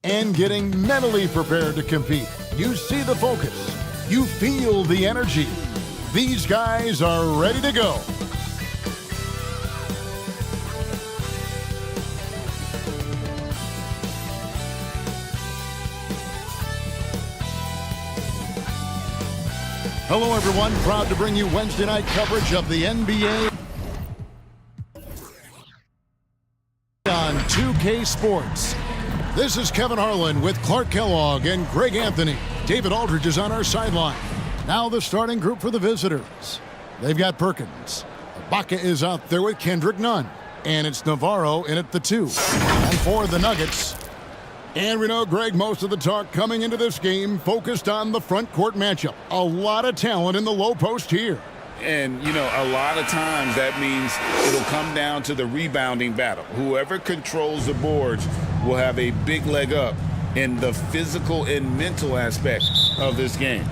and getting mentally prepared to compete. You see the focus. You feel the energy. These guys are ready to go. Hello, everyone. Proud to bring you Wednesday night coverage of the NBA on 2K Sports. This is Kevin Harlan with Clark Kellogg and Greg Anthony. David Aldridge is on our sideline. Now the starting group for the visitors. They've got Perkins. Ibaka is out there with Kendrick Nunn. And it's Navarro in at the 2. And for the Nuggets. And we know, Greg, most of the talk coming into this game focused on the front court matchup. A lot of talent in the low post here. And, you know, a lot of times that means it'll come down to the rebounding battle. Whoever controls the boards will have a big leg up in the physical and mental aspect of this game.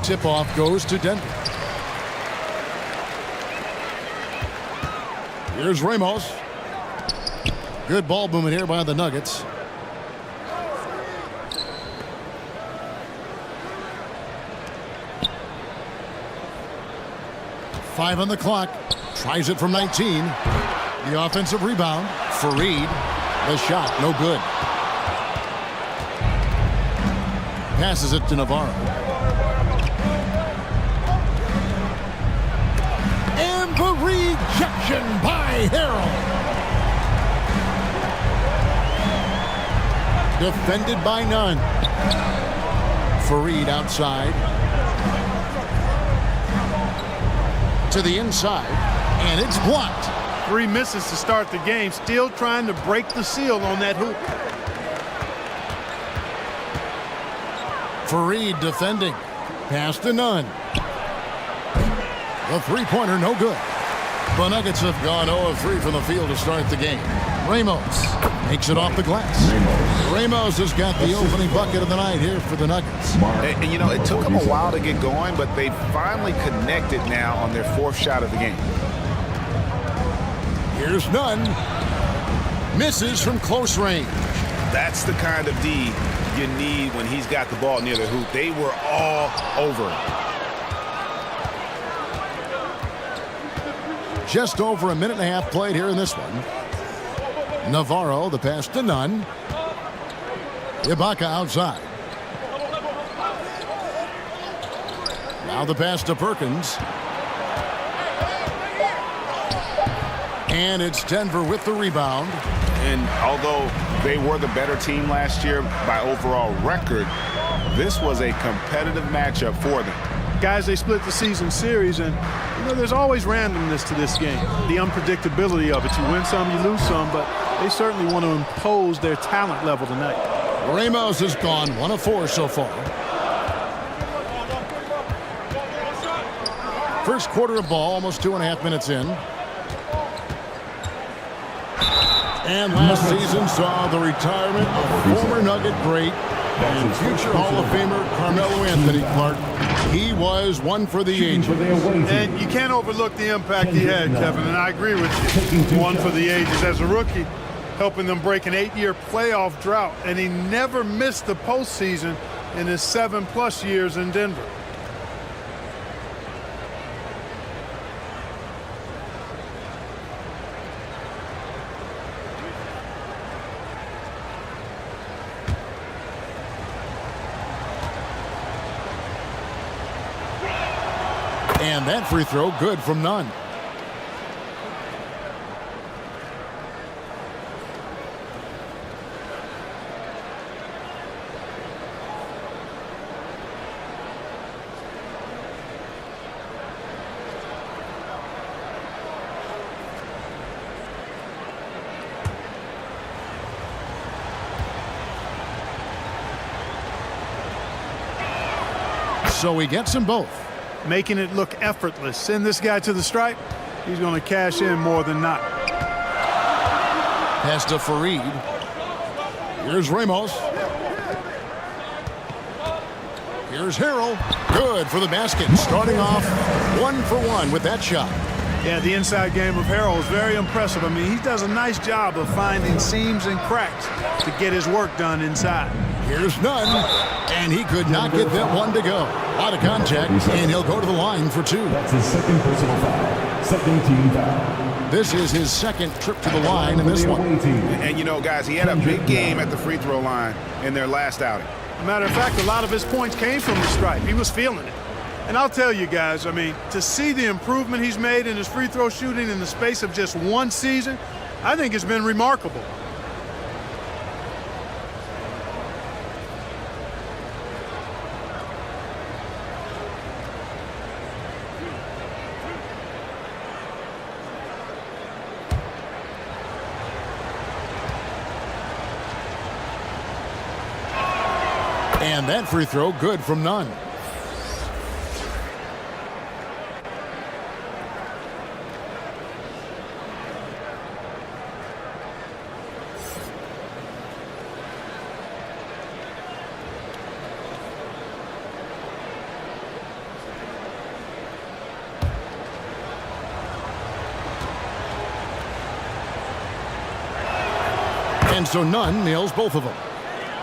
Tip-off goes to Denver. Here's Ramos. Good ball movement here by the Nuggets. Five on the clock. Tries it from 19. The offensive rebound. Fareed. The shot, no good. Passes it to Navarro. And the rejection by Harrell. Defended by Nunn. Fareed outside. To the inside. And it's blocked. 3 misses to start the game. Still trying to break the seal on that hoop. Fareed defending. Pass to Nunn. The three-pointer no good. The Nuggets have gone 0 of 3 from the field to start the game. Ramos makes it off the glass. Ramos has got the opening bucket of the night here for the Nuggets. And you know, it took them a while to get going, but they finally connected now on their 4th shot of the game. Here's Nunn. Misses from close range. That's the kind of D you need when he's got the ball near the hoop. They were all over him. Just over a minute and a half played here in this one. Navarro, the pass to Nunn. Ibaka outside. Now the pass to Perkins. And it's Denver with the rebound. And although they were the better team last year by overall record, this was a competitive matchup for them. Guys, they split the season series, and you know there's always randomness to this game. The unpredictability of it. You win some, you lose some, but they certainly want to impose their talent level tonight. Ramos has gone 1 of 4 so far. First quarter of ball, almost 2.5 minutes in. And last season saw the retirement of former Nugget great and future Hall of Famer Carmelo Anthony Clark. He was one for the ages. And you can't overlook the impact he had, Kevin, and I agree with you. One for the ages. As a rookie, helping them break an 8-year playoff drought, and he never missed the postseason in his 7+ years in Denver. And that free throw good from Nunn. So he gets them both. Making it look effortless. Send this guy to the stripe. He's going to cash in more than not. Pass to Fareed. Here's Ramos. Here's Harrell. Good for the basket. Starting off 1 for 1 with that shot. Yeah, the inside game of Harrell is very impressive. I mean, he does a nice job of finding seams and cracks to get his work done inside. Here's Nunn, and he could not get that one to go. Out of contact, and he'll go to the line for 2. That's his second personal foul. Second team foul. This is his second trip to the line in this one. And, you know, guys, he had a big game at the free throw line in their last outing. Matter of fact, a lot of his points came from the stripe. He was feeling it. And I'll tell you guys, I mean, to see the improvement he's made in his free throw shooting in the space of just one season, I think it's been remarkable. And that free throw good from Nunn. And so Nunn nails both of them.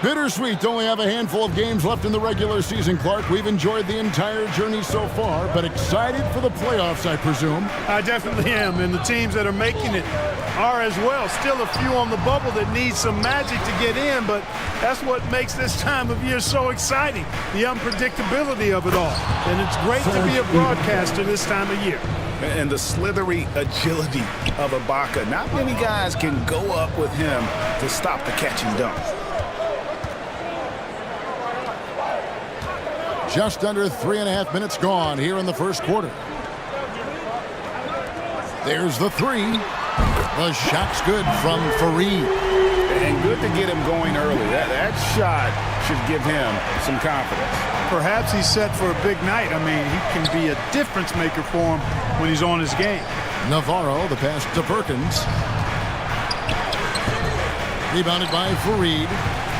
Bittersweet to only have a handful of games left in the regular season, Clark. We've enjoyed the entire journey so far, but excited for the playoffs, I presume. I definitely am, and the teams that are making it are as well. Still a few on the bubble that need some magic to get in, but that's what makes this time of year so exciting, the unpredictability of it all. And it's great to be a broadcaster this time of year. And the slithery agility of Ibaka. Not many guys can go up with him to stop the catch and dunk. Just under 3.5 minutes gone here in the first quarter. There's the 3. The shot's good from Fareed. And good to get him going early. That shot should give him some confidence. Perhaps he's set for a big night. I mean, he can be a difference maker for him when he's on his game. Navarro, the pass to Perkins. Rebounded by Fareed.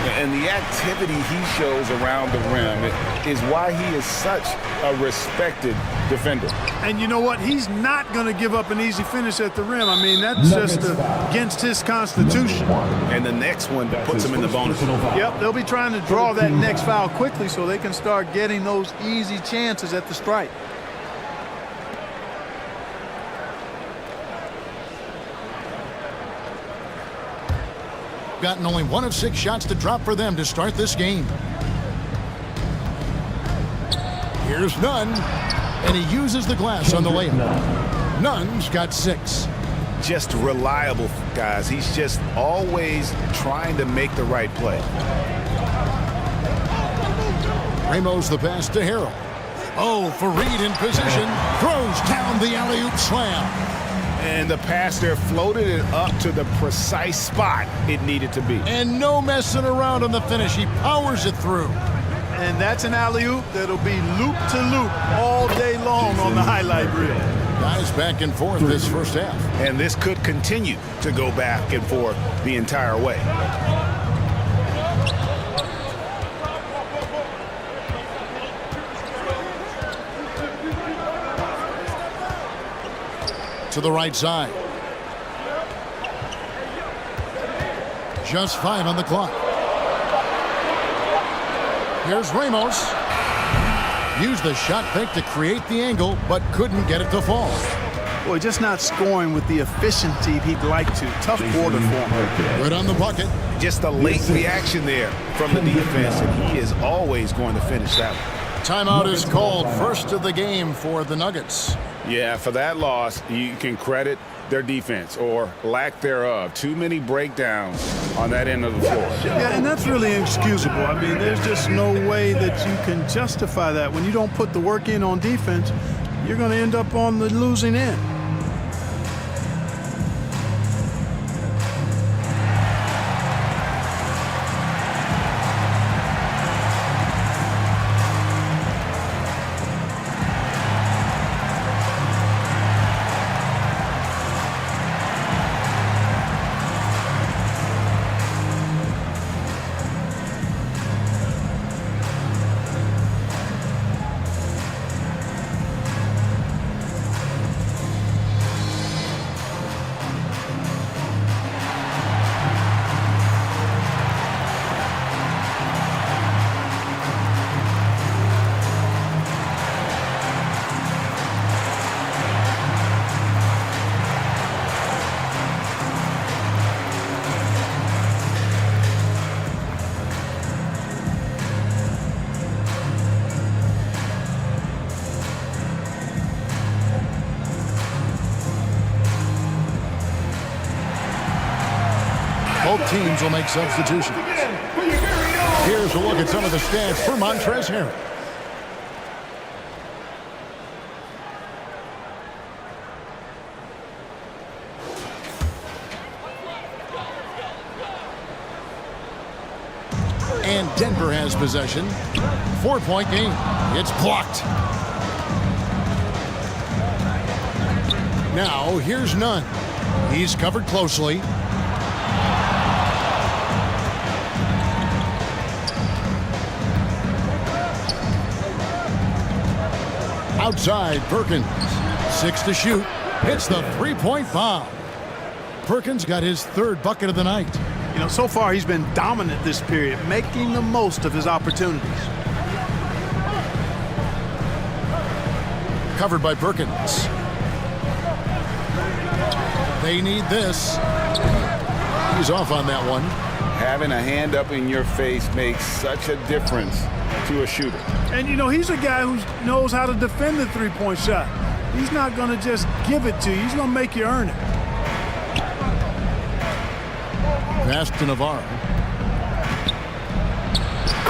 And the activity he shows around the rim is why he is such a respected defender. And you know what? He's not going to give up an easy finish at the rim. I mean, that's just against his constitution. And the next one puts him in the bonus. Yep, they'll be trying to draw that next foul quickly so they can start getting those easy chances at the stripe. Gotten only 1 of 6 shots to drop for them to start this game. Here's Nunn, and he uses the glass on the layup. Nunn's got 6. Just reliable, guys. He's just always trying to make the right play. Ramos the pass to Harrell. Oh, Fareed in position. Throws down the alley-oop slam. And the pass there floated it up to the precise spot it needed to be. And no messing around on the finish. He powers it through. And that's an alley-oop that'll be loop-to-loop all day long on the highlight reel. Guys back and forth this first half. And this could continue to go back and forth the entire way. To the right side. Just 5 on the clock. Here's Ramos. Used the shot fake to create the angle, but couldn't get it to fall. Boy, just not scoring with the efficiency he'd like to. Tough quarter for him. Good on the bucket. Just a late reaction there from the defense, and he is always going to finish that one. Timeout is called. First of the game for the Nuggets. Yeah, for that loss, you can credit their defense or lack thereof. Too many breakdowns on that end of the floor. Yeah, and that's really inexcusable. I mean, there's just no way that you can justify that. When you don't put the work in on defense, you're going to end up on the losing end. Both teams will make substitutions. Here's a look at some of the stats for Montrezl Harrell. And Denver has possession. 4-point game. It's blocked. Now, here's Nunn. He's covered closely. Outside, Perkins. 6 to shoot. Hits the three-point foul. Perkins got his third bucket of the night. You know, so far he's been dominant this period, making the most of his opportunities. Covered by Perkins. They need this. He's off on that one. Having a hand up in your face makes such a difference to a shooter. And, you know, he's a guy who knows how to defend the three-point shot. He's not going to just give it to you. He's going to make you earn it. Pass to Navarro.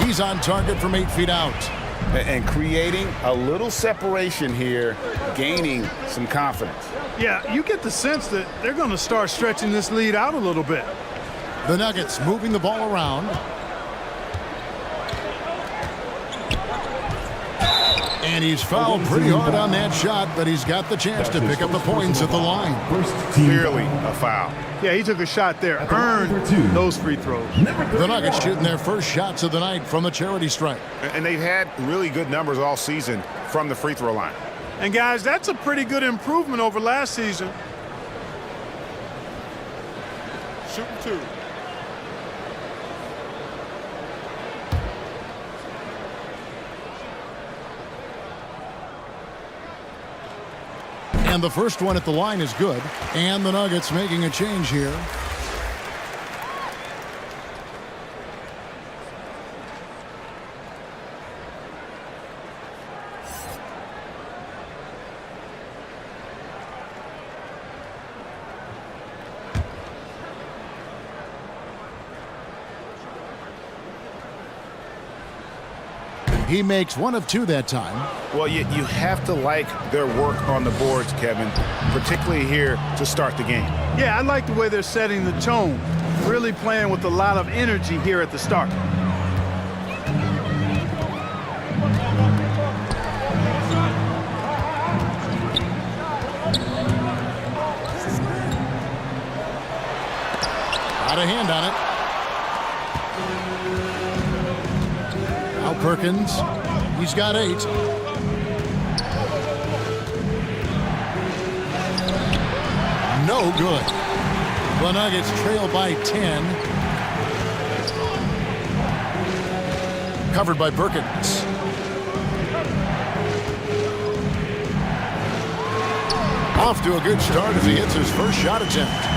He's on target from 8 feet out. And creating a little separation here, gaining some confidence. Yeah, you get the sense that they're going to start stretching this lead out a little bit. The Nuggets moving the ball around. And he's fouled pretty hard on that shot, but he's got the chance to pick up the points at the line. Clearly a foul. Yeah, he took a shot there, earned those free throws. The Nuggets shooting their first shots of the night from the charity stripe. And they've had really good numbers all season from the free throw line. And, guys, that's a pretty good improvement over last season. Shooting 2. And the first one at the line is good. And the Nuggets making a change here. He makes 1 of 2 that time. Well, you have to like their work on the boards, Kevin, particularly here to start the game. Yeah, I like the way they're setting the tone. Really playing with a lot of energy here at the start. Got a hand on it. Now Perkins. He's got 8. No good. The Nuggets trail by 10. Covered by Perkins. Off to a good start as he hits his first shot attempt.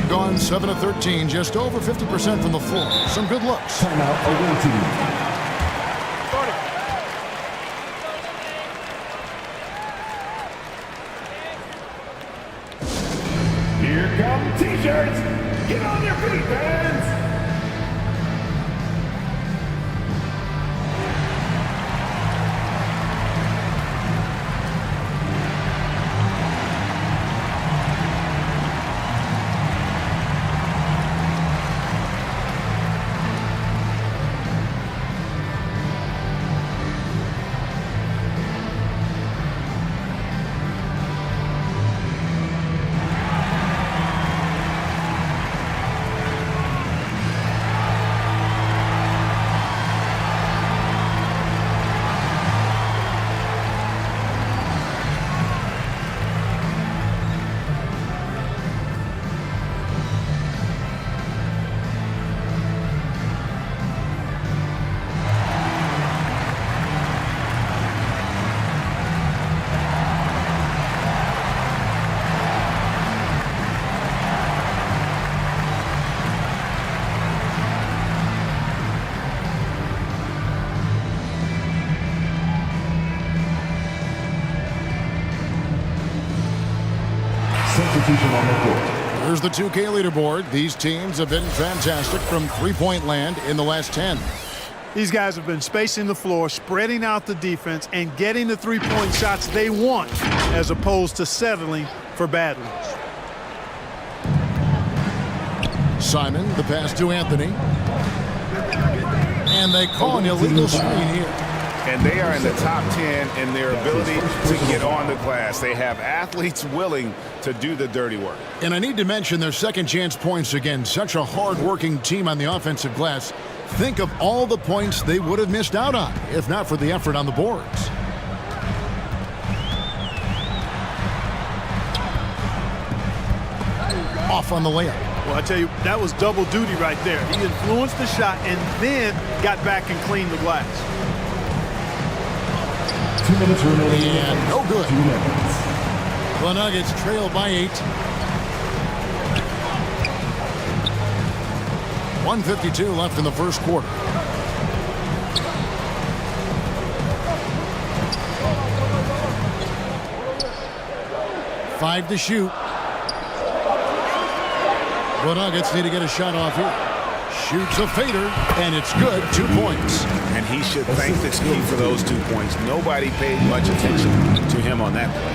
Gone 7 of 13, just over 50% from the floor. Some good looks. Timeout awaiting. Here come T-shirts. Get on your feet, fans. Substitution on the court. Here's the 2K leaderboard. These teams have been fantastic from three-point land in the last 10. These guys have been spacing the floor, spreading out the defense, and getting the three-point shots they want, as opposed to settling for bad ones. Simon, the pass to Anthony. And they call an illegal screen here. And they are in the top 10 in their ability to get on the glass. They have athletes willing to do the dirty work. And I need to mention their second chance points again. Such a hard-working team on the offensive glass. Think of all the points they would have missed out on if not for the effort on the boards. Off on the layup. Well, I tell you, that was double duty right there. He influenced the shot and then got back and cleaned the glass. 2 minutes remaining. And no good. 2 minutes. The Nuggets trail by 8. 1:52 left in the first quarter. Five to shoot. The Nuggets need to get a shot off here. Shoots a fader, and it's good. 2 points. And he should thank the team for those 2 points. Nobody paid much attention to him on that play.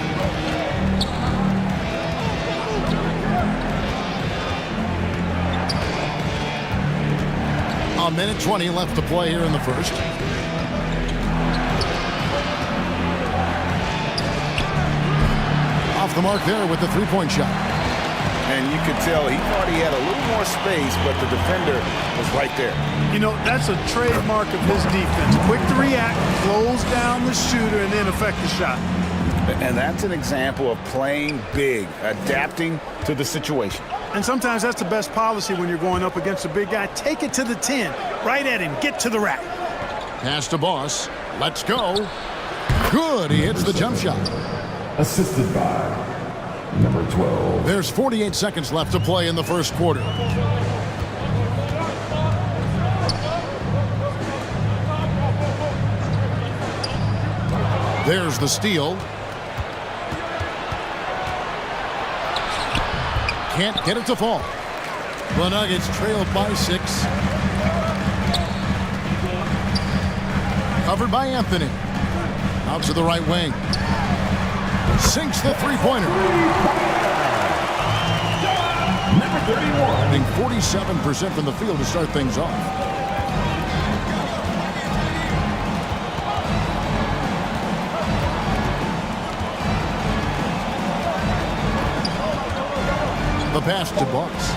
A minute 20 left to play here in the first. Off the mark there with the three-point shot. And you could tell he thought he had a little more space, but the defender was right there. You know, that's a trademark of his defense. Quick to react, close down the shooter, and then affect the shot. And that's an example of playing big, adapting to the situation. And sometimes that's the best policy when you're going up against a big guy. Take it to the 10, right at him, get to the rack. Pass to Boss. Let's go. Good. He hits the jump shot. Assisted by number 12. There's 48 seconds left to play in the first quarter. There's the steal. Can't get it to fall. The Nuggets trail by 6. Covered by Anthony. Out to the right wing. Sinks the three-pointer. Number 31. Hitting 47% from the field to start things off. The pass to Boss.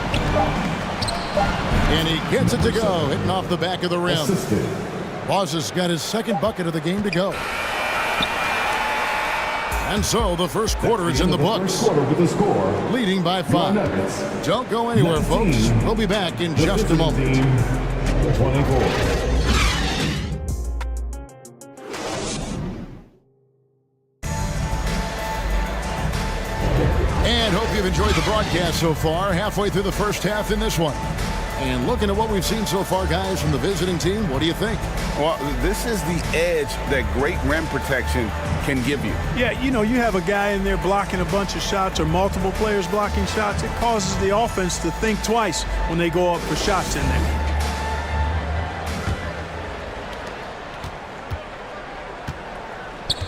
And he gets it to go, hitting off the back of the rim. Assisted. Boss has got his second bucket of the game to go. And so the first quarter is in the books. First quarter with the score. Leading by 5. Don't go anywhere, folks. We'll be back in just a moment. 24. And hope you've enjoyed the broadcast so far. Halfway through the first half in this one. And looking at what we've seen so far, guys, from the visiting team, what do you think? Well, this is the edge that great rim protection can give you. Yeah, you know, you have a guy in there blocking a bunch of shots or multiple players blocking shots. It causes the offense to think twice when they go up for shots in there.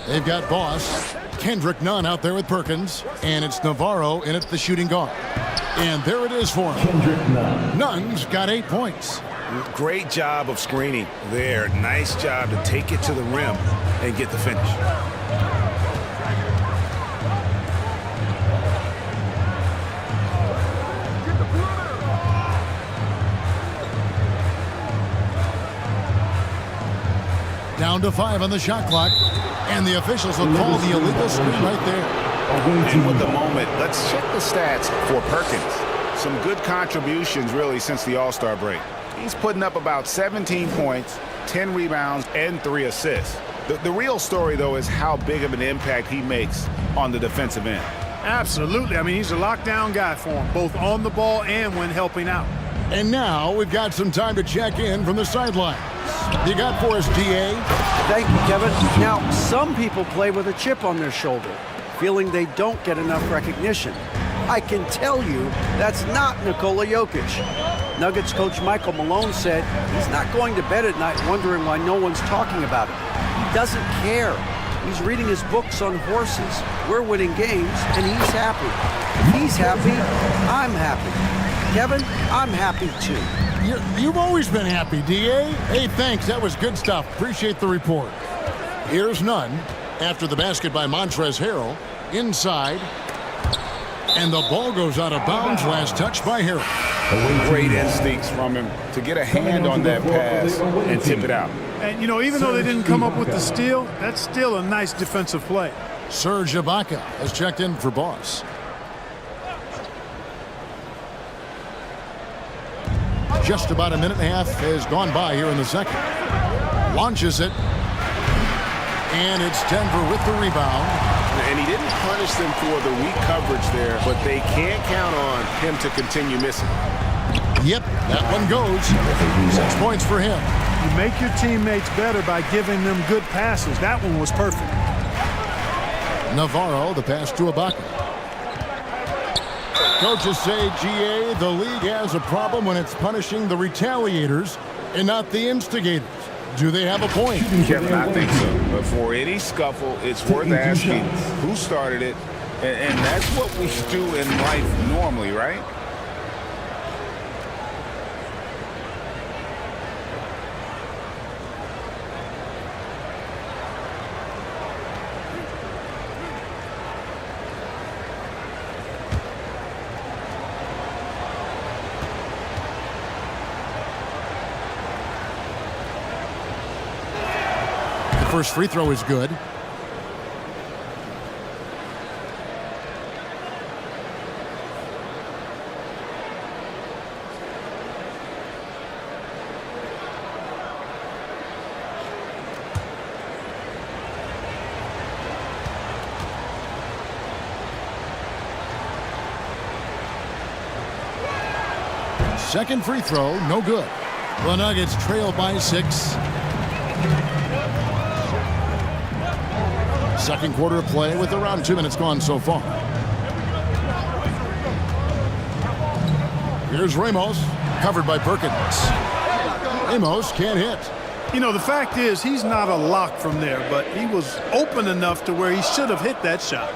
They've got Boss, Kendrick Nunn out there with Perkins, and it's Navarro in at the shooting guard. And there it is for him. Kendrick Nunn. Nunn's got 8 points. Great job of screening there. Nice job to take it to the rim and get the finish. Down to 5 on the shot clock. And the officials will call the illegal screen right there. And with the moment, let's check the stats for Perkins. Some good contributions, really, since the All-Star break. He's putting up about 17 points, 10 rebounds, and 3 assists. The real story, though, is how big of an impact he makes on the defensive end. Absolutely. I mean, he's a lockdown guy for him, both on the ball and when helping out. And now we've got some time to check in from the sidelines. You got for us, DA? Thank you, Kevin. Now, some people play with a chip on their shoulder, feeling they don't get enough recognition. I can tell you that's not Nikola Jokic. Nuggets coach Michael Malone said he's not going to bed at night wondering why no one's talking about it. He doesn't care. He's reading his books on horses. We're winning games, and he's happy. If he's happy, I'm happy. Kevin, I'm happy too. You've always been happy, D.A. Hey, thanks. That was good stuff. Appreciate the report. Here's none. After the basket by Montrezl Harrell. Inside. And the ball goes out of bounds. Last touch by Harrell. Great instincts from him to get a hand on that pass and tip it out. And, you know, even though they didn't come up with the steal, that's still a nice defensive play. Serge Ibaka has checked in for Boss. Just about a minute and a half has gone by here in the second. Launches it. And it's Denver with the rebound. And he didn't punish them for the weak coverage there, but they can't count on him to continue missing. Yep, that one goes. 6 points for him. You make your teammates better by giving them good passes. That one was perfect. Navarro, the pass to Ibaka. Coaches say, GA, the league has a problem when it's punishing the retaliators and not the instigators. Do they have a point? Kevin, I think so. But for any scuffle, it's worth asking who started it. And that's what we do in life normally, right? First free throw is good. Second free throw, no good. The Nuggets trail by 6. Second quarter of play with around 2 minutes gone so far. Here's Ramos, covered by Perkins. Ramos can't hit. You know, the fact is he's not a lock from there, but he was open enough to where he should have hit that shot.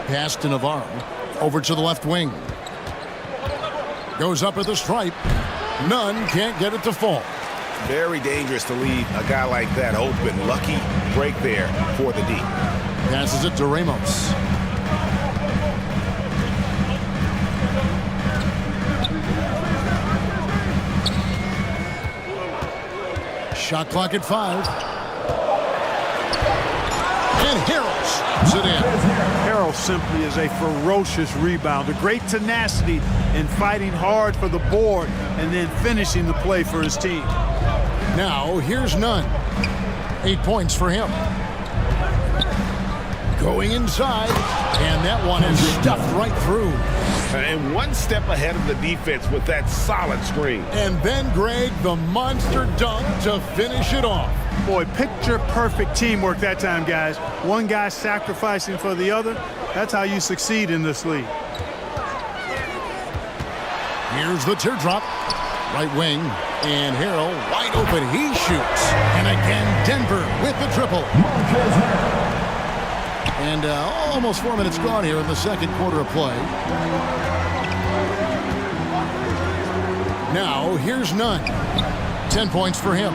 Pass to Navarro. Over to the left wing. Goes up at the stripe. None can't get it to fall. Very dangerous to leave a guy like that open. Lucky break there for the D. Passes it to Ramos. Shot clock at 5. And Harrell shoots it in. Harrell simply is a ferocious rebounder. Great tenacity in fighting hard for the board and then finishing the play for his team. Now, here's Nunn. 8 points for him. Going inside, and that one is stuffed right through. And one step ahead of the defense with that solid screen. And then, Greg, the monster dunk to finish it off. Boy, picture-perfect teamwork that time, guys. One guy sacrificing for the other. That's how you succeed in this league. Here's the teardrop. Right wing. And Harrell wide open. He shoots. And again, Denver with the triple. And almost 4 minutes gone here in the second quarter of play. Now, here's Nunn. 10 points for him.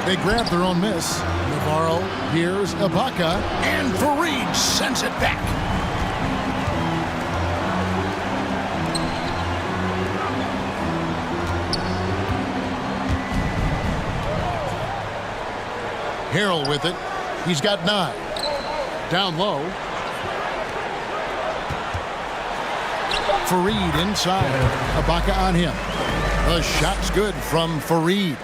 They grab their own miss. Navarro, here's Ibaka. And Fareed sends it back. Harrell with it. He's got 9. Down low. Fareed inside. Ibaka on him. The shot's good from Fareed.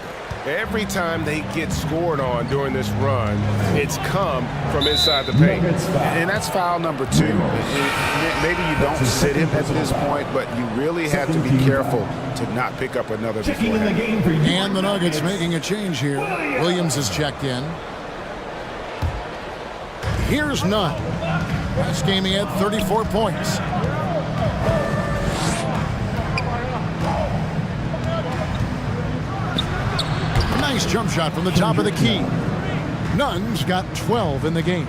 Every time they get scored on during this run, it's come from inside the paint. And that's foul number 2. Maybe you don't sit him at this point, but you really have to be careful to not pick up another before that. And the Nuggets making a change here. Williams is checked in. Here's none. Last game he had 34 points. Nice jump shot from the top of the key. Nunn's got 12 in the game.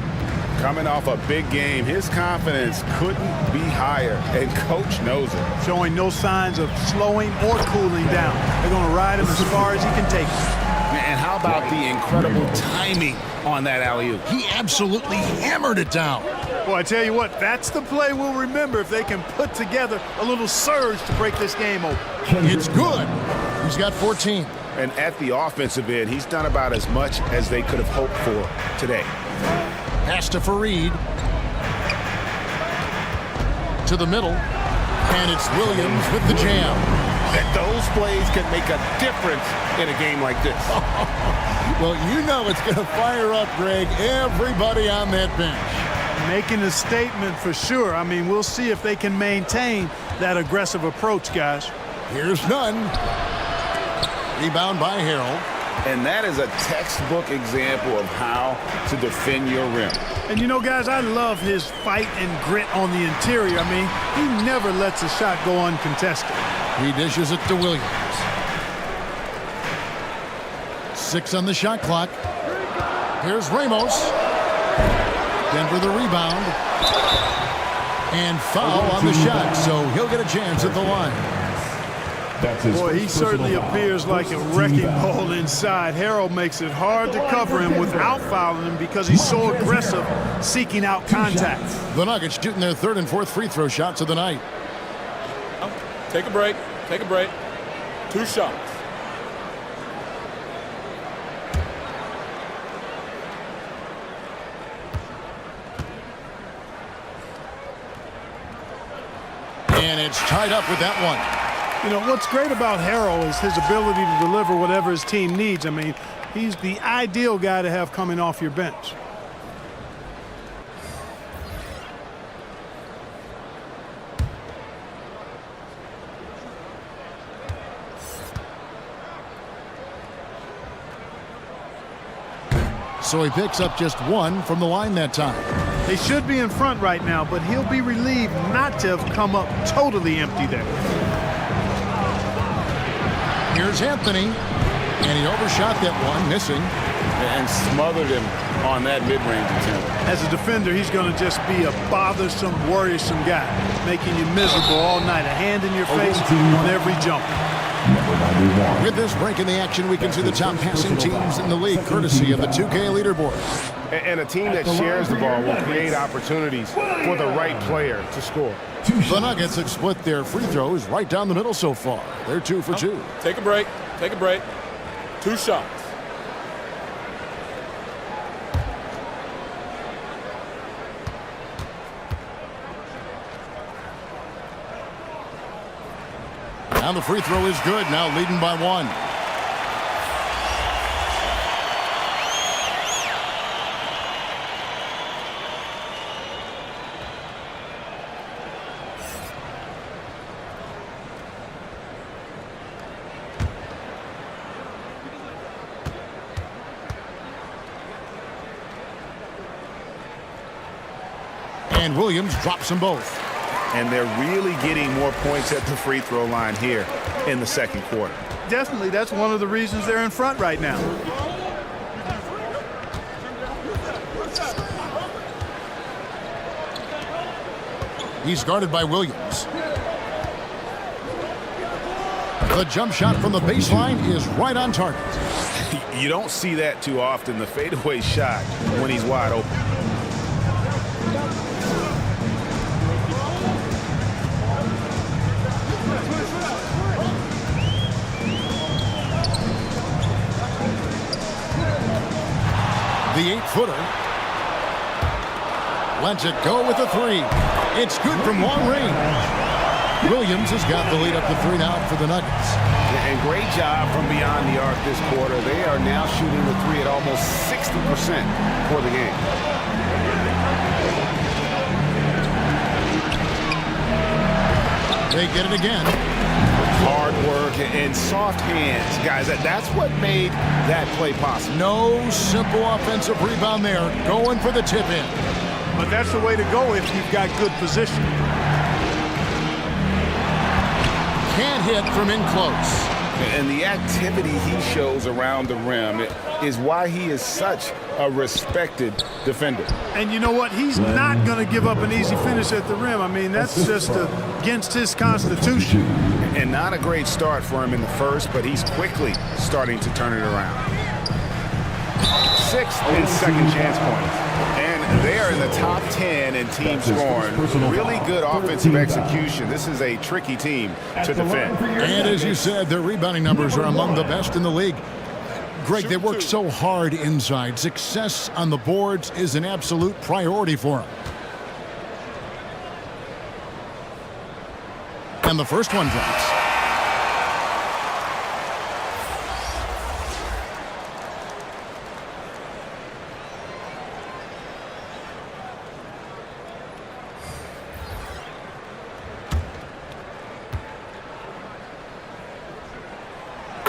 Coming off a big game, his confidence couldn't be higher, and coach knows it. Showing no signs of slowing or cooling down. They're going to ride him as far as he can take him. And how about the incredible timing on that alley-oop? He absolutely hammered it down. Well, I tell you what, that's the play we'll remember if they can put together a little surge to break this game open. It's good. He's got 14. And at the offensive end, he's done about as much as they could have hoped for today. Pass to Farid. To the middle. And it's Williams with the jam. That those plays can make a difference in a game like this. Well, you know it's going to fire up, Greg, everybody on that bench. Making a statement for sure. I mean, we'll see if they can maintain that aggressive approach, guys. Here's none. Rebound by Harold. And that is a textbook example of how to defend your rim. And you know, guys, I love his fight and grit on the interior. I mean, he never lets a shot go uncontested. He dishes it to Williams. 6 on the shot clock. Here's Ramos. Denver the rebound. And foul on the shot, so he'll get a chance at the line. Boy, he certainly appears like a wrecking ball inside. Harold makes it hard to cover him without fouling him because he's so aggressive seeking out contact. The Nuggets shooting their 3rd and 4th free throw shots of the night. Take a break. Take a break. 2 shots. And it's tied up with that one. You know, what's great about Harold is his ability to deliver whatever his team needs. I mean, he's the ideal guy to have coming off your bench. So he picks up just 1 from the line that time. They should be in front right now, but he'll be relieved not to have come up totally empty there. Here's Anthony, and he overshot that one, missing. And smothered him on that mid-range attempt. As a defender, he's going to just be a bothersome, worrisome guy, making you miserable all night, a hand in your face on every jump. With this break in the action, we can see the top passing teams in the league, courtesy of the 2K leaderboard. And a team that shares the ball will create opportunities for the right player to score. The Nuggets have split their free throws right down the middle so far. They're 2 for 2. Take a break. Take a break. 2 shots. Now the free throw is good, now leading by 1. And Williams drops them both. And they're really getting more points at the free throw line here in the 2nd quarter. Definitely, that's one of the reasons they're in front right now. He's guarded by Williams. The jump shot from the baseline is right on target. You don't see that too often, the fadeaway shot when he's wide open. The 8-footer. Lets it go with the 3. It's good from long range. Williams has got the lead up to 3 now for the Nuggets. And great job from beyond the arc this quarter. They are now shooting the 3 at almost 60% for the game. They get it again. Hard work and soft hands. Guys, that's what made that play possible. No simple offensive rebound there. Going for the tip-in. But that's the way to go if you've got good position. Can't hit from in close. And the activity he shows around the rim is why he is such a respected defender. And you know what? He's not going to give up an easy finish at the rim. I mean, that's just against his constitution. And not a great start for him in the first, but he's quickly starting to turn it around. Sixth and second chance points. And they are in the top 10 in team scoring. Really good offensive execution. This is a tricky team to defend. And as you said, their rebounding numbers are among the best in the league. Greg, they work so hard inside. Success on the boards is an absolute priority for them. And the first one drops.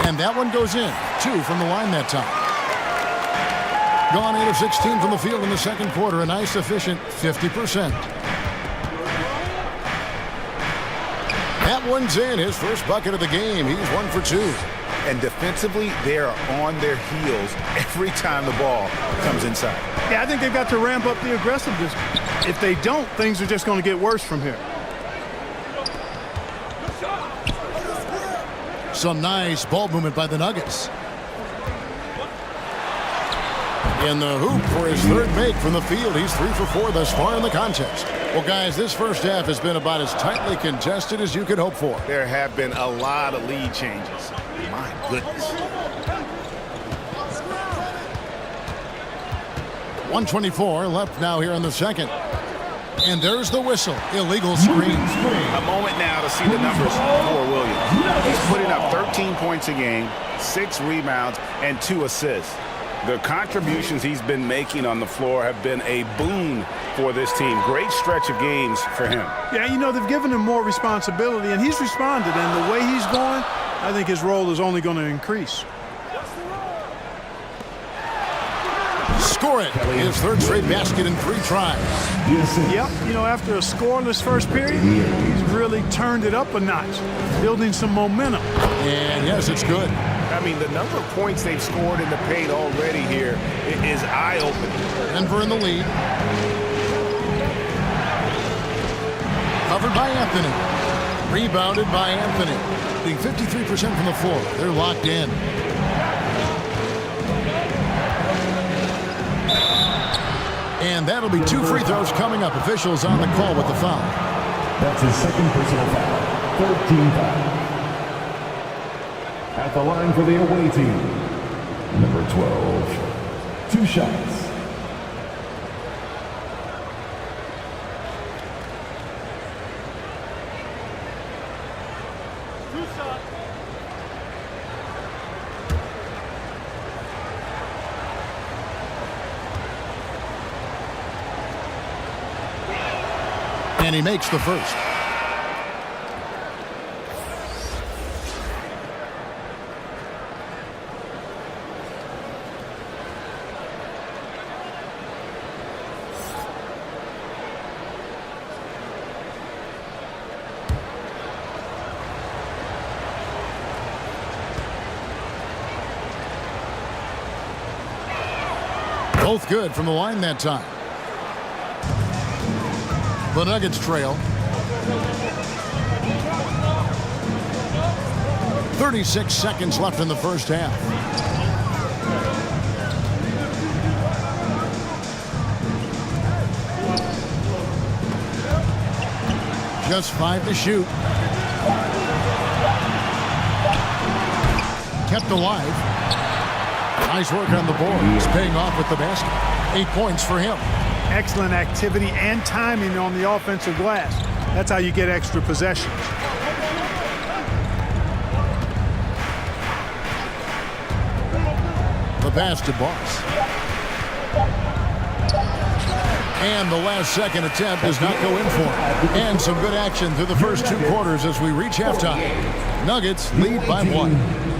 And that one goes in. 2 from the line that time. Gone 8 of 16 from the field in the second quarter. A nice, efficient 50%. That one's in. His first bucket of the game. He's 1 for 2. And defensively, they are on their heels every time the ball comes inside. Yeah, I think they've got to ramp up the aggressiveness. If they don't, things are just going to get worse from here. Some nice ball movement by the Nuggets. In the hoop for his third make from the field. He's 3 for 4 thus far in the contest. Well, guys, this first half has been about as tightly contested as you could hope for. There have been a lot of lead changes. My goodness. 1:24 left now here in the second. And there's the whistle. Illegal screen. A moment now to see the numbers for Williams. He's putting up 13 points a game, 6 rebounds, and 2 assists. The contributions he's been making on the floor have been a boon for this team. Great stretch of games for him. Yeah, you know, they've given him more responsibility, and he's responded. And the way he's going, I think his role is only going to increase. Score it. His third straight basket in 3 tries. Yep, you know, after a scoreless first period, he's really turned it up a notch, building some momentum. And yes, it's good. I mean, the number of points they've scored in the paint already here is eye-opening. Denver in the lead. Covered by Anthony. Rebounded by Anthony. Being 53% from the floor. They're locked in. And that'll be 2 free throws coming up. Officials on the call with the foul. That's his second personal foul. 13 foul. At the line for the away team, number 12. 2 shots. And he makes the first. Both good from the line that time. The Nuggets trail. 36 seconds left in the first half. Just 5 to shoot. Kept alive. Nice work on the board. He's paying off with the basket. 8 points for him. Excellent activity and timing on the offensive glass. That's how you get extra possessions. The pass to Boss. And the last second attempt does not go in for it. And some good action through the first 2 quarters as we reach halftime. Nuggets lead by 1.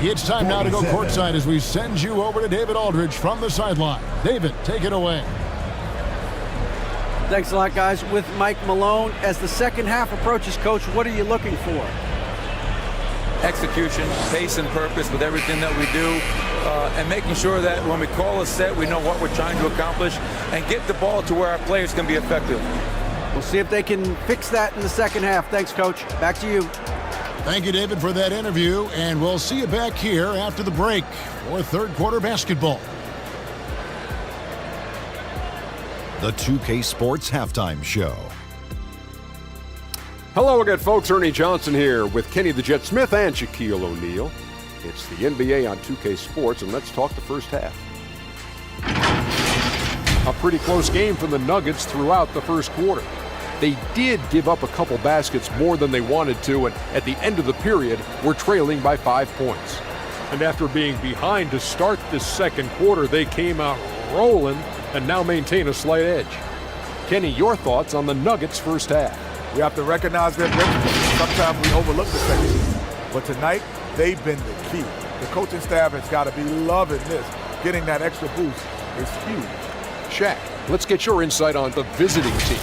It's time now to go courtside as we send you over to David Aldridge from the sideline. David, take it away. Thanks a lot, guys. With Mike Malone, as the second half approaches, Coach, what are you looking for? Execution, pace, and purpose with everything that we do, and making sure that when we call a set, we know what we're trying to accomplish and get the ball to where our players can be effective. We'll see if they can fix that in the second half. Thanks, Coach. Back to you. Thank you, David, for that interview, and we'll see you back here after the break for third quarter basketball. The 2K Sports Halftime Show. Hello again, folks. Ernie Johnson here with Kenny the Jet Smith and Shaquille O'Neal. It's the NBA on 2K Sports, and let's talk the first half. A pretty close game for the Nuggets throughout the first quarter. They did give up a couple baskets more than they wanted to, and at the end of the period, were trailing by 5 points. And after being behind to start this second quarter, they came out rolling and now maintain a slight edge. Kenny, your thoughts on the Nuggets' first half? We have to recognize their principles. Sometimes we overlook the second half. But tonight, they've been the key. The coaching staff has got to be loving this. Getting that extra boost is huge. Shaq, let's get your insight on the visiting team.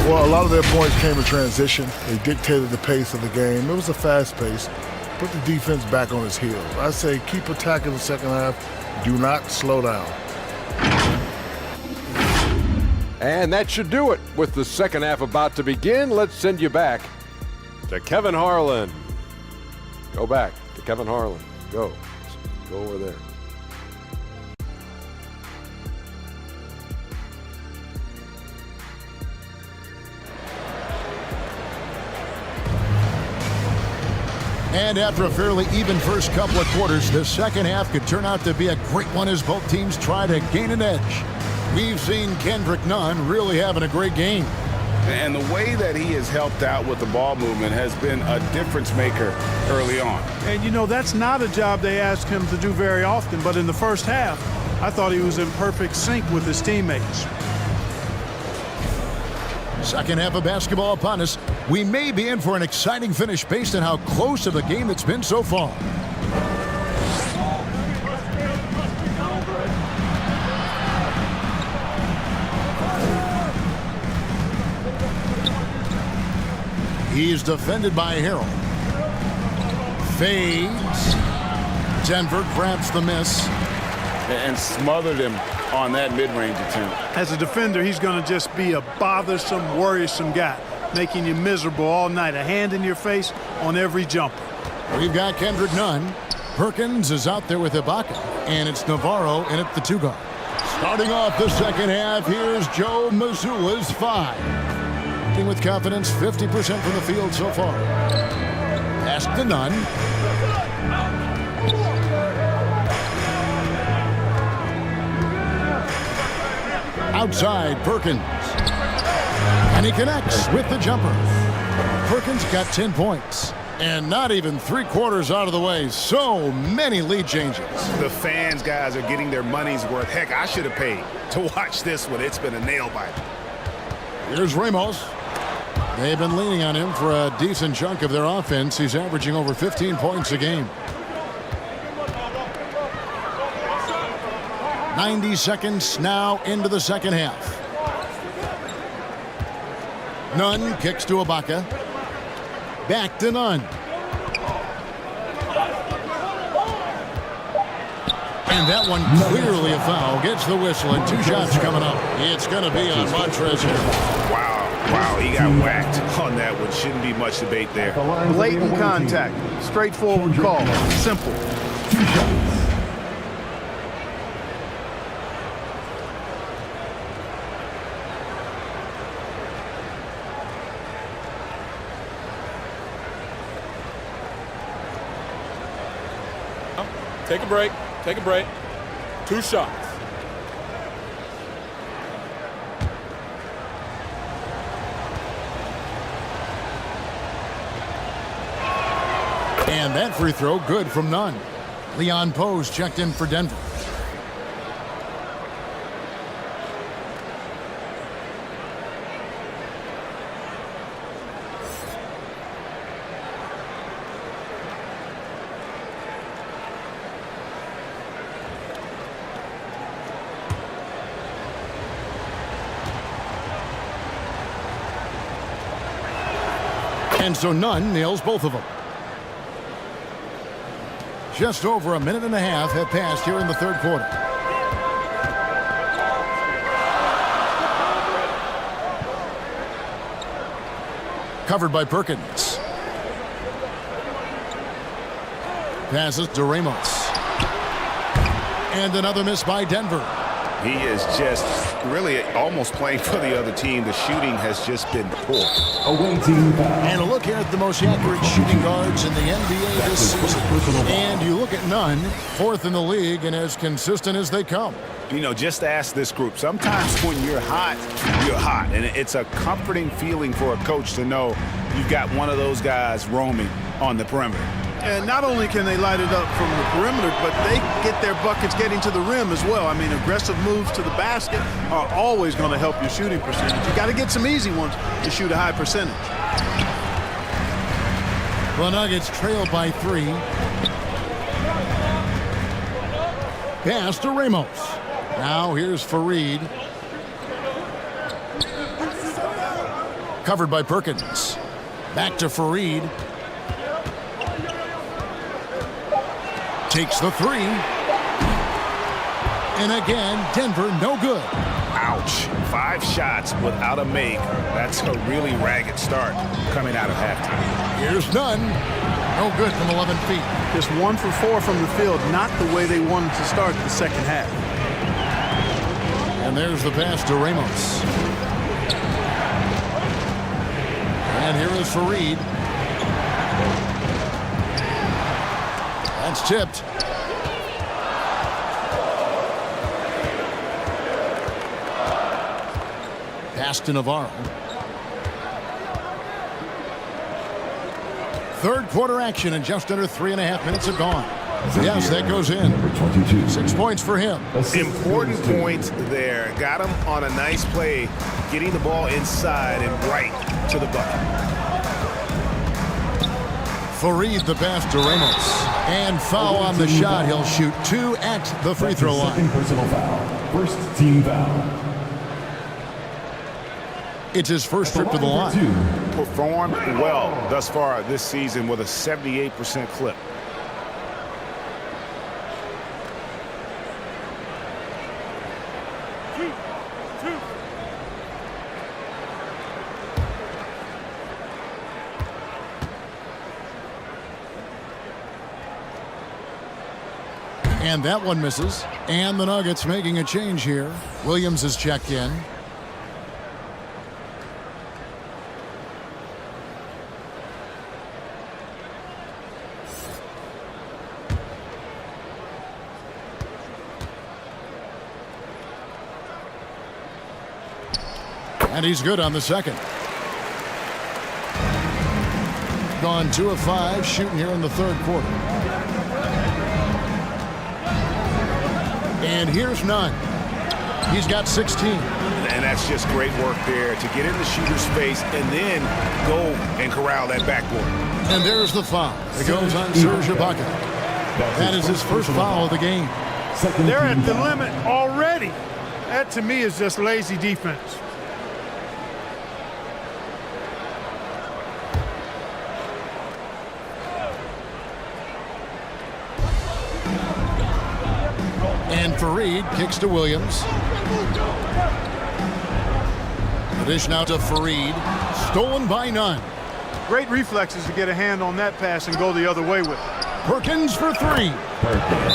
Well, a lot of their points came in transition. They dictated the pace of the game. It was a fast pace. Put the defense back on its heels. I say keep attacking the second half. Do not slow down. And that should do it. With the second half about to begin, let's send you back to Kevin Harlan. Go back to Kevin Harlan. Go over there. And after a fairly even first couple of quarters, the second half could turn out to be a great one as both teams try to gain an edge. We've seen Kendrick Nunn really having a great game. And the way that he has helped out with the ball movement has been a difference maker early on. And, you know, that's not a job they ask him to do very often. But in the first half, I thought he was in perfect sync with his teammates. Second half of basketball upon us. We may be in for an exciting finish based on how close of a game it's been so far. He's defended by Harrell. Fades. Denver grabs the miss. And smothered him on that mid-range attempt. As a defender, he's going to just be a bothersome, worrisome guy, making you miserable all night. A hand in your face on every jumper. We've got Kendrick Nunn. Perkins is out there with Ibaka. And it's Navarro in at the 2 guard. Starting off the second half, here's Joe Mazzulla's 5. With confidence, 50% from the field so far. Pass to Nunn. Outside, Perkins. And he connects with the jumper. Perkins got 10 points. And not even 3 quarters out of the way. So many lead changes. The fans, guys, are getting their money's worth. Heck, I should have paid to watch this one. It's been a nail biter. Here's Ramos. They've been leaning on him for a decent chunk of their offense. He's averaging over 15 points a game. 90 seconds now into the second half. Nunn kicks to Ibaka. Back to Nunn. And that one clearly a foul. Gets the whistle and 2 shots coming up. It's going to be on Montrez here. Wow, he got whacked on that one. Shouldn't be much debate there. Blatant contact. Straightforward call. Simple. 2 shots. Take a break. Take a break. 2 shots. And that free throw good from Nunn. Leon Pose checked in for Denver. And so Nunn nails both of them. Just over a minute and a half have passed here in the third quarter. Covered by Perkins. Passes to Ramos. And another miss by Denver. He is just really almost playing for the other team. The shooting has just been poor. And a look here at the most accurate shooting guards in the NBA this season. And you look at Nunn, fourth in the league and as consistent as they come. You know, just ask this group. Sometimes when you're hot, you're hot. And it's a comforting feeling for a coach to know you've got one of those guys roaming on the perimeter. And not only can they light it up from the perimeter, but they get their buckets getting to the rim as well. I mean, aggressive moves to the basket are always going to help your shooting percentage. You got to get some easy ones to shoot a high percentage. The Nuggets trail by 3. Pass to Ramos. Now here's Fareed. Covered by Perkins. Back to Fareed. Takes the 3. And again, Denver no good. Ouch. 5 shots without a make. That's a really ragged start coming out of halftime. Here's Nunn. No good from 11 feet. Just 1 for 4 from the field. Not the way they wanted to start the second half. And there's the pass to Ramos. And here is Fareed. That's tipped. Pass to Navarro. Third quarter action and just under 3.5 minutes have gone. Yes, that goes in. 6 points for him. Important points there. Got him on a nice play, getting the ball inside and right to the bucket. Fareed the pass to Ramos. And foul on the shot. He'll shoot 2 at the free throw line. Second personal foul. First team foul. It's his first trip to the line. Performed well thus far this season with a 78% clip. And that one misses. And the Nuggets making a change here. Williams is checked in. And he's good on the second. Gone 2 of 5 shooting here in the third quarter. And here's Nunn. He's got 16. And that's just great work there to get in the shooter's face and then go and corral that backboard. And there's the foul. It goes on Serge Ibaka. That is his first foul of the game. They're at the limit already. That to me is just lazy defense. And Fareed kicks to Williams. The dish now to Fareed. Stolen by Nunn. Great reflexes to get a hand on that pass and go the other way with it. Perkins for 3.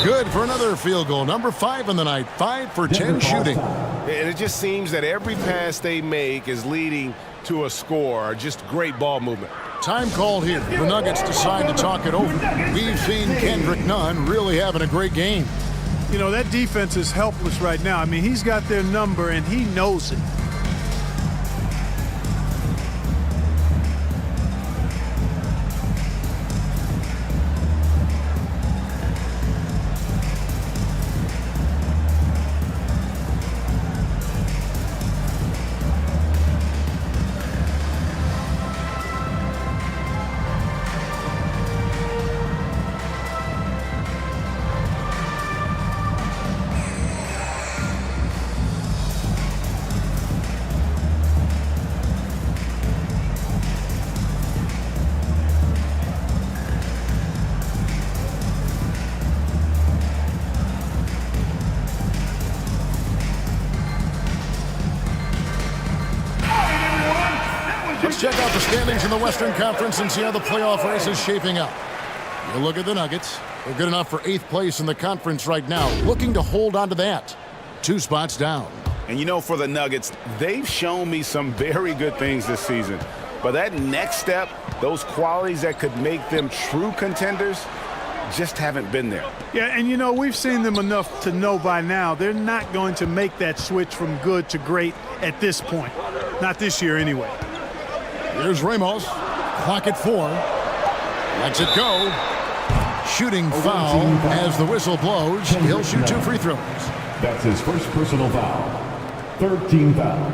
Good for another field goal. Number 5 in the night. 5 for 10 shooting. And it just seems that every pass they make is leading to a score. Just great ball movement. Time called here. The Nuggets decide to talk it over. We've seen Kendrick Nunn really having a great game. You know, that defense is helpless right now. I mean, he's got their number, and he knows it. check out the standings in the Western Conference and see how the playoff race is shaping up. You look at the Nuggets. They're good enough for 8th place in the conference right now, looking to hold on to that. 2 spots down. And you know, for the Nuggets, they've shown me some very good things this season. But that next step, those qualities that could make them true contenders, just haven't been there. Yeah, and you know, we've seen them enough to know by now they're not going to make that switch from good to great at this point. Not this year anyway. Here's Ramos. Clock at 4. Lets it go. Shooting foul as the whistle blows. He'll shoot 2 free throws. That's his first personal foul. 13 foul.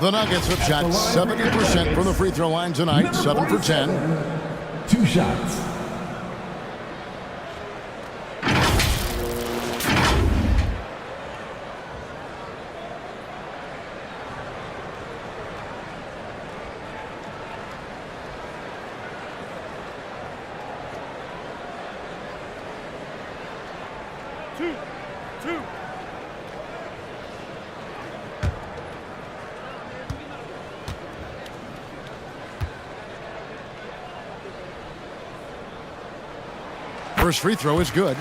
The Nuggets have shot 70% from the free throw line tonight, 7 for 10. 2 shots. First free throw is good.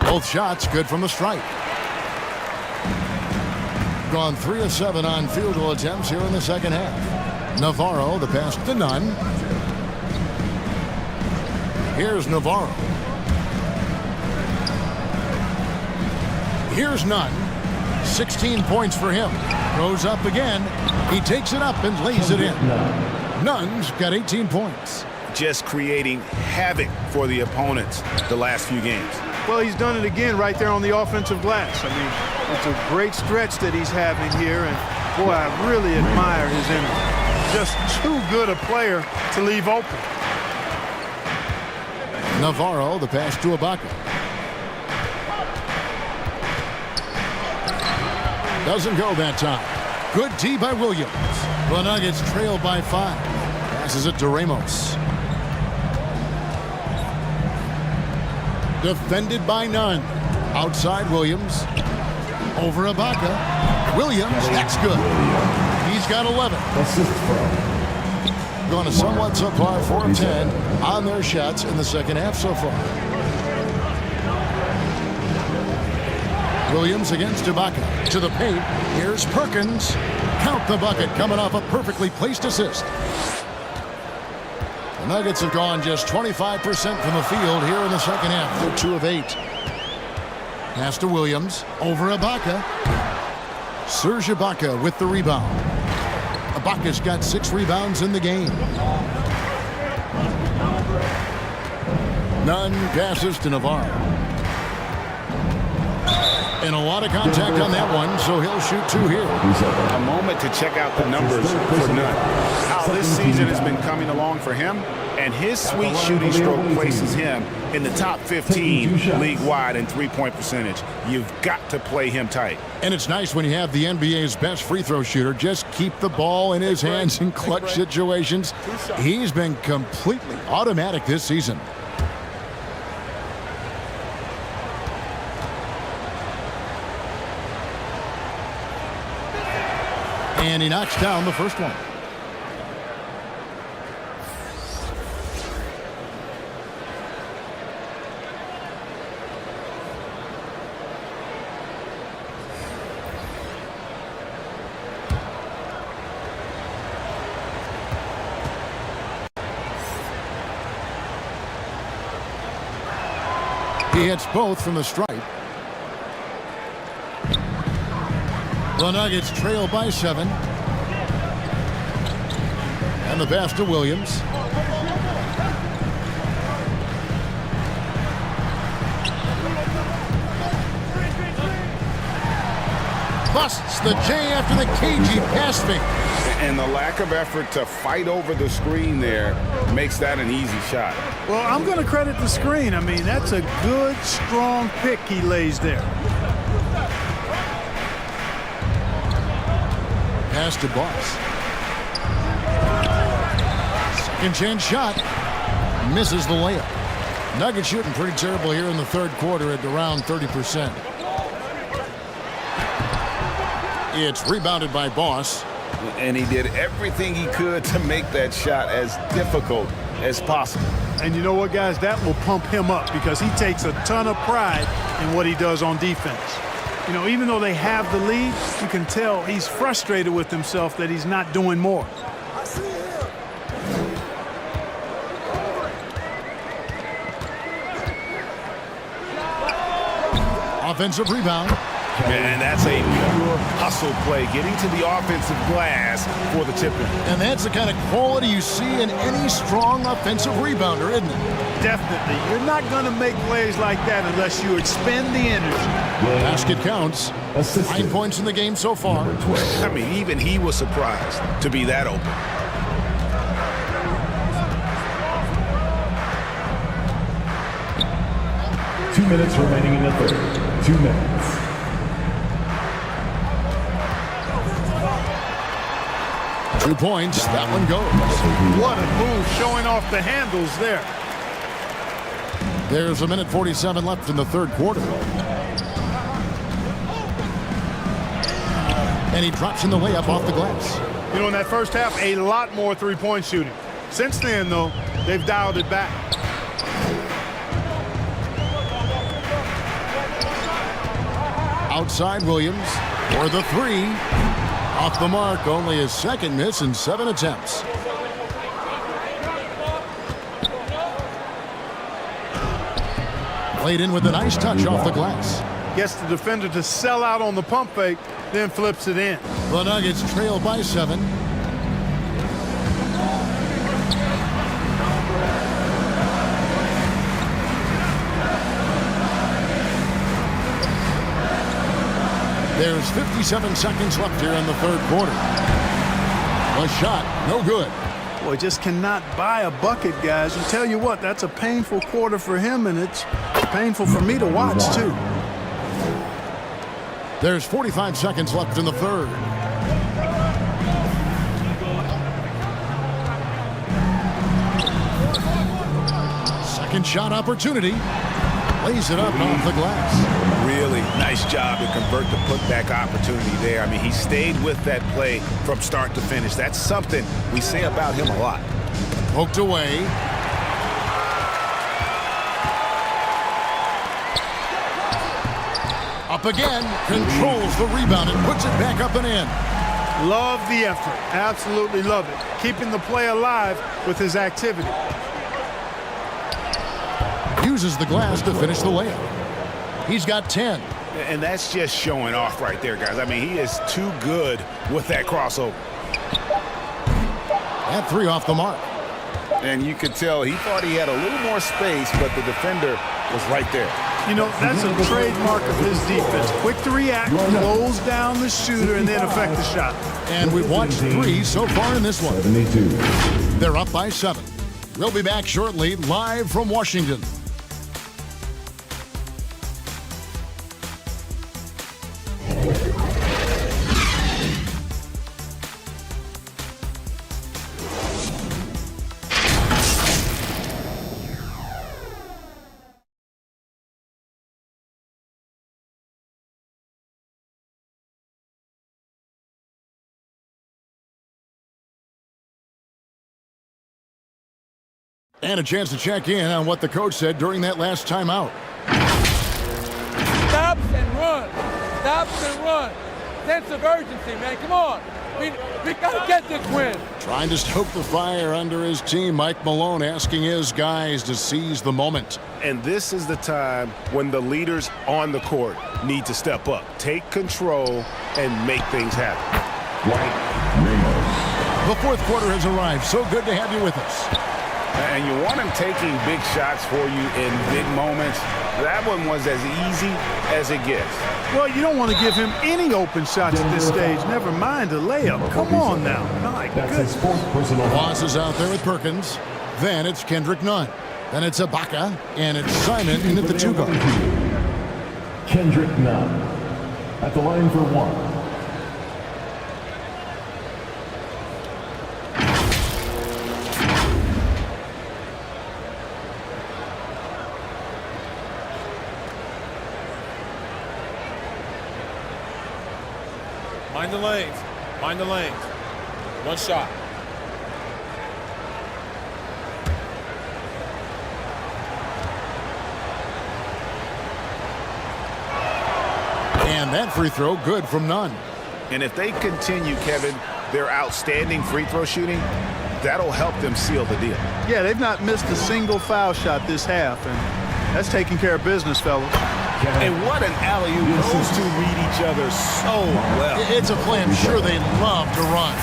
Both shots good from the stripe. Gone 3 of 7 on field goal attempts here in the second half. Navarro, the pass to Nunn. Here's Navarro. Here's Nunn. 16 points for him. Goes up again. He takes it up and lays it in. Nunn's got 18 points. Just creating havoc for the opponents the last few games. Well, he's done it again right there on the offensive glass. I mean, it's a great stretch that he's having here, and boy, I really admire his energy. Just too good a player to leave open. Navarro, the pass to Ibaka. Doesn't go that time. Good D by Williams. The Nuggets trail by 5. Passes it to Ramos. Defended by Nunn. Outside Williams. Over Ibaka. Williams, that's good. He's got 11. Going to somewhat subpar 4 of 10 on their shots in the second half so far. Williams against Ibaka. To the paint. Here's Perkins. Count the bucket coming off a perfectly placed assist. The Nuggets have gone just 25% from the field here in the second half. They're 2 of 8. Pass to Williams. Over Ibaka. Serge Ibaka with the rebound. Ibaka's got 6 rebounds in the game. Nunn passes to Navarro. And a lot of contact on that one, so he'll shoot 2 here. A moment to check out the numbers for Nunn. How this season has been coming along for him, and his sweet shooting stroke places him in the top 15 league-wide in three-point percentage. You've got to play him tight. And it's nice when you have the NBA's best free throw shooter just keep the ball in his hands in clutch situations. He's been completely automatic this season. And he knocks down the first one. He hits both from the stripe. The Nuggets trail by 7. And the pass to Williams. Busts the J after the cagey pass fake. And the lack of effort to fight over the screen there makes that an easy shot. Well, I'm going to credit the screen. I mean, that's a good, strong pick he lays there. Pass to Boss. Second chance shot. Misses the layup. Nuggets shooting pretty terrible here in the third quarter at around 30%. It's rebounded by Boss. And he did everything he could to make that shot as difficult as possible. And you know what, guys? That will pump him up because he takes a ton of pride in what he does on defense. You know, even though they have the lead, you can tell he's frustrated with himself that he's not doing more. Offensive rebound. And that's a pure hustle play, getting to the offensive glass for the tip-in. And that's the kind of quality you see in any strong offensive rebounder, isn't it? Definitely. You're not going to make plays like that unless you expend the energy. Basket counts. 9 points in the game so far. I mean, even he was surprised to be that open. Two minutes remaining in the third. 2 minutes. Two points. That one goes. What a move, showing off the handles there. There's 1:47 left in the third quarter. And he drops in the layup off the glass. You know, in that first half, a lot more three-point shooting. Since then, though, they've dialed it back. Outside Williams for the three. Off the mark, only his second miss in 7 attempts. Played in with a nice touch off the glass. Gets the defender to sell out on the pump fake, then flips it in. The Nuggets trail by 7. There's 57 seconds left here in the third quarter. A shot, no good. Boy, just cannot buy a bucket, guys. And tell you what, that's a painful quarter for him, and it's painful for me to watch, too. There's 45 seconds left in the third. Second shot opportunity. Lays it up off the glass. Really nice job to convert the putback opportunity there. I mean, he stayed with that play from start to finish. That's something we say about him a lot. Poked away. Up again. Controls the rebound and puts it back up and in. Love the effort. Absolutely love it. Keeping the play alive with his activity. Uses the glass to finish the layup. He's got 10. And that's just showing off right there, guys. I mean, he is too good with that crossover. That three off the mark. And you could tell he thought he had a little more space, but the defender was right there. You know, that's a trademark of his defense. Quick to react, close down the shooter, and then affect the shot. And we've watched 3 so far in this one. 72. They're up by 7. We'll be back shortly, live from Washington. And a chance to check in on what the coach said during that last timeout. Stops and run. Stops and run. Sense of urgency, man. Come on. We got to get this win. Trying to stoke the fire under his team. Mike Malone asking his guys to seize the moment. And this is the time when the leaders on the court need to step up, take control, and make things happen. The fourth quarter has arrived. So good to have you with us. And you want him taking big shots for you in big moments. That one was as easy as it gets. Well, you don't want to give him any open shots at this stage. Never mind a layup. Come on now. My goodness. Voss is out there with Perkins. Then it's Kendrick Nunn. Then it's Ibaka. And it's Simon in at the 2 guard. Kendrick Nunn at the line for 1. Mind the lanes. Mind the lanes. One shot. And that free throw good from Nunn. And if they continue, Kevin, their outstanding free throw shooting, that'll help them seal the deal. Yeah, they've not missed a single foul shot this half, and that's taking care of business, fellas. And what an alley-oop. Those two read each other so well. It's a play I'm sure they love to run.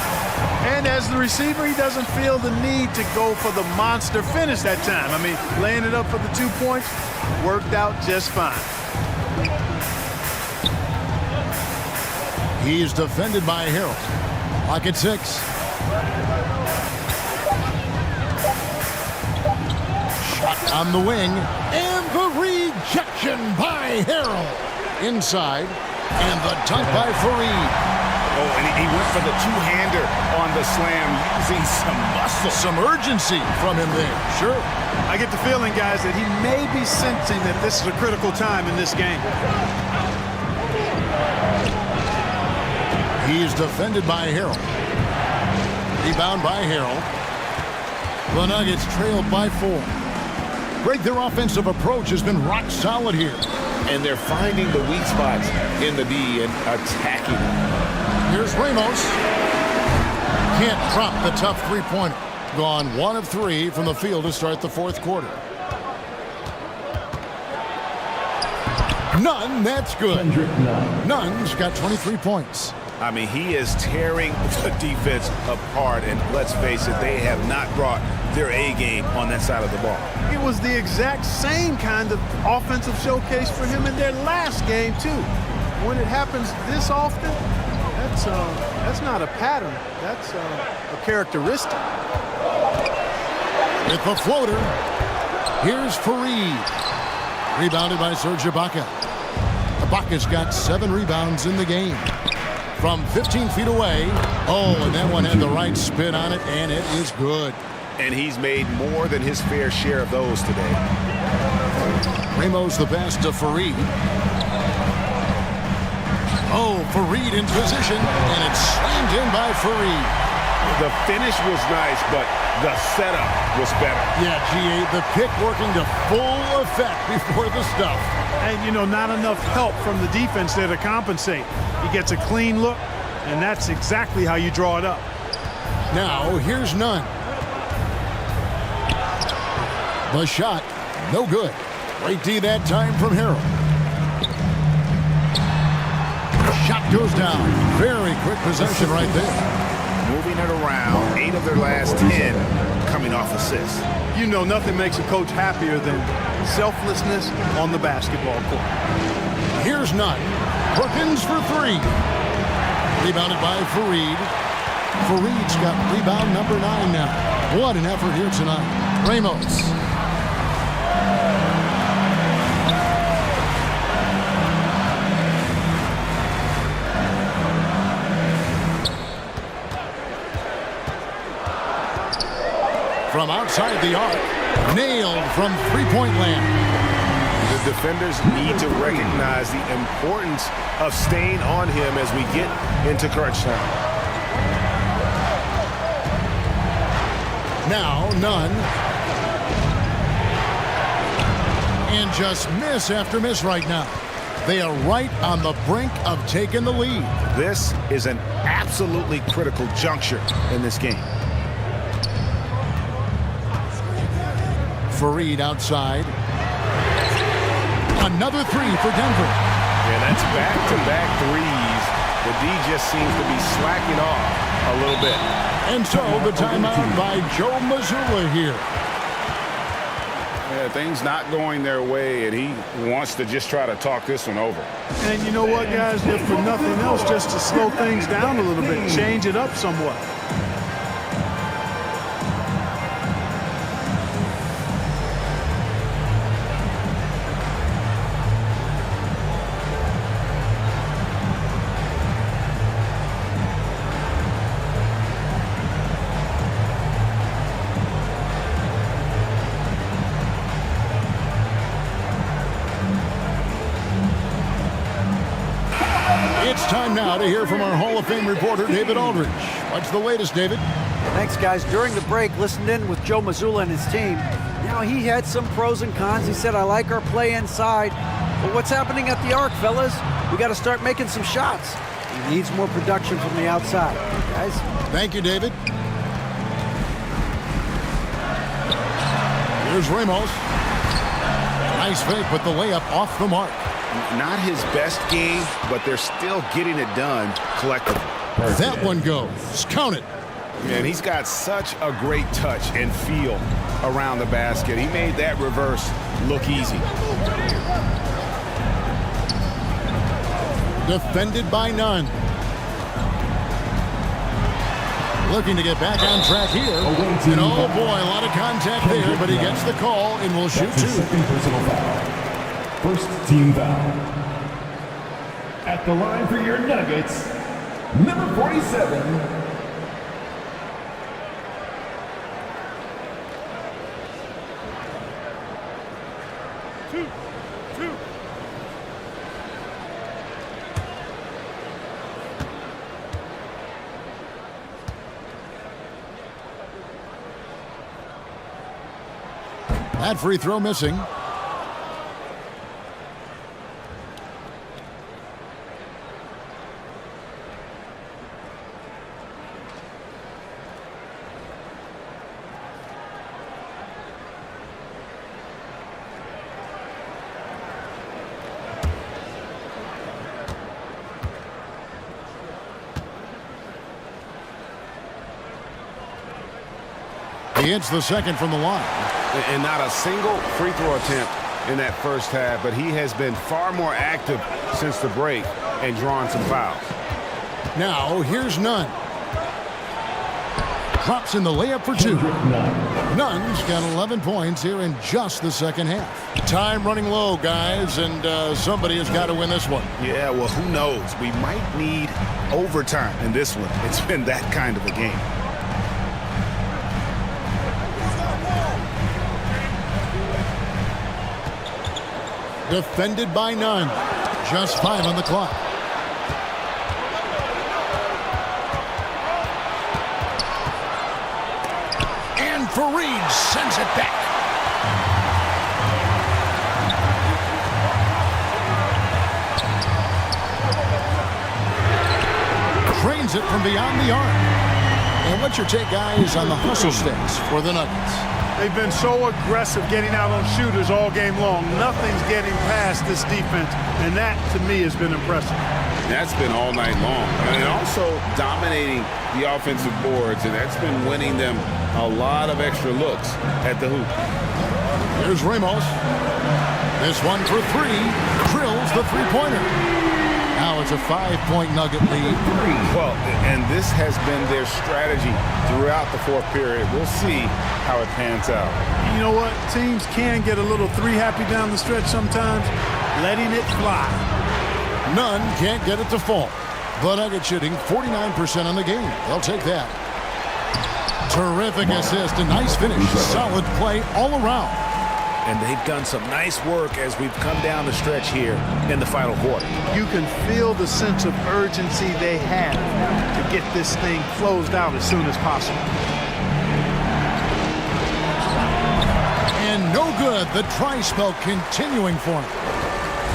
And as the receiver, he doesn't feel the need to go for the monster finish that time. I mean, laying it up for the 2 points worked out just fine. He's defended by Harold. Pocket 6. Shot on the wing. And the rejection by Harold. Inside. And the dunk by Fareed. Oh, and he went for the two-hander on the slam using some muscle. Some urgency from him there. Sure. I get the feeling, guys, that he may be sensing that this is a critical time in this game. He's defended by Harold. Rebound by Harold. The Nuggets trailed by 4. Greg, their offensive approach has been rock solid here. And they're finding the weak spots in the D and attacking. Here's Ramos. Can't drop the tough three-pointer. Gone 1 of 3 from the field to start the 4th quarter. Nunn, that's good. Nunn's got 23 points. I mean, he is tearing the defense apart, and let's face it, they have not brought their A game on that side of the ball. It was the exact same kind of offensive showcase for him in their last game, too. When it happens this often, that's not a pattern. That's a characteristic. With the floater, here's Fareed. Rebounded by Serge Ibaka. Ibaka's got 7 rebounds in the game. From 15 feet away. Oh, and that one had the right spin on it, and it is good. And he's made more than his fair share of those today. Ramos the best to Fareed. Oh, Fareed in position, and it's slammed in by Fareed. The finish was nice, but the setup was better. Yeah, G.A., the pick working to full effect before the stuff. And, you know, not enough help from the defense there to compensate. He gets a clean look, and that's exactly how you draw it up. Now, here's Nunn. The shot, no good. Great D that time from Harold. Shot goes down. Very quick possession right there. Moving it around, 8 of their last 10 coming off assists. You know, nothing makes a coach happier than selflessness on the basketball court. Here's Nunn. Perkins for 3. Rebounded by Fareed. Fareed's got rebound number 9 now. What an effort here tonight. Ramos. From outside the arc, nailed from three-point land. The defenders need to recognize the importance of staying on him as we get into crunch time. Now, Nunn. And just miss after miss right now. They are right on the brink of taking the lead. This is an absolutely critical juncture in this game. Fareed outside. Another 3 for Denver. And that's back-to-back threes. The D just seems to be slacking off a little bit. And so the timeout by Joe Mazzulla here. Yeah, things not going their way, and he wants to just try to talk this one over. And you know what, guys? If for nothing else, just to slow things down a little bit, change it up somewhat. It's time now to hear from our Hall of Fame reporter, David Aldridge. What's the latest, David? Thanks, guys. During the break, listened in with Joe Mazzulla and his team. Now, he had some pros and cons. He said, I like our play inside. But what's happening at the arc, fellas? We got to start making some shots. He needs more production from the outside. Guys? Thank you, David. Here's Ramos. Nice fake, but the layup off the mark. Not his best game, but they're still getting it done collectively. That one goes. Count it. Man, he's got such a great touch and feel around the basket. He made that reverse look easy. Defended by none. Looking to get back on track here. And oh boy, a lot of contact there, but he gets the call and will shoot two. Second personal foul. First team foul. At the line for your Nuggets, number 47. That free throw missing. He hits the second from the line. And not a single free throw attempt in that first half, but he has been far more active since the break and drawn some fouls. Now, here's Nunn. Drops in the layup for two. Nunn's got 11 points here in just the second half. Time running low, guys, and somebody has got to win this one. Yeah, well, who knows? We might need overtime in this one. It's been that kind of a game. Defended by none. Just 5 on the clock. And Fareed sends it back. Drains it from beyond the arc. And what's your take, guys, on the hustle stakes for the Nuggets? They've been so aggressive getting out on shooters all game long. Nothing's getting past this defense, and that, to me, has been impressive. That's been all night long. And also dominating the offensive boards, and that's been winning them a lot of extra looks at the hoop. Here's Ramos. This one for three. Drills the three-pointer. Now it's a 5-point Nugget lead. Well, and this has been their strategy throughout the fourth period. We'll see how it pans out. You know what? Teams can get a little three-happy down the stretch sometimes, letting it fly. None can't get it to fall. The Nuggets shooting 49% on the game. They'll take that. Terrific assist, a nice finish. Solid play all around. And they've done some nice work as we've come down the stretch here in the final quarter. You can feel the sense of urgency they have to get this thing closed out as soon as possible. And no good. The try spell continuing for him.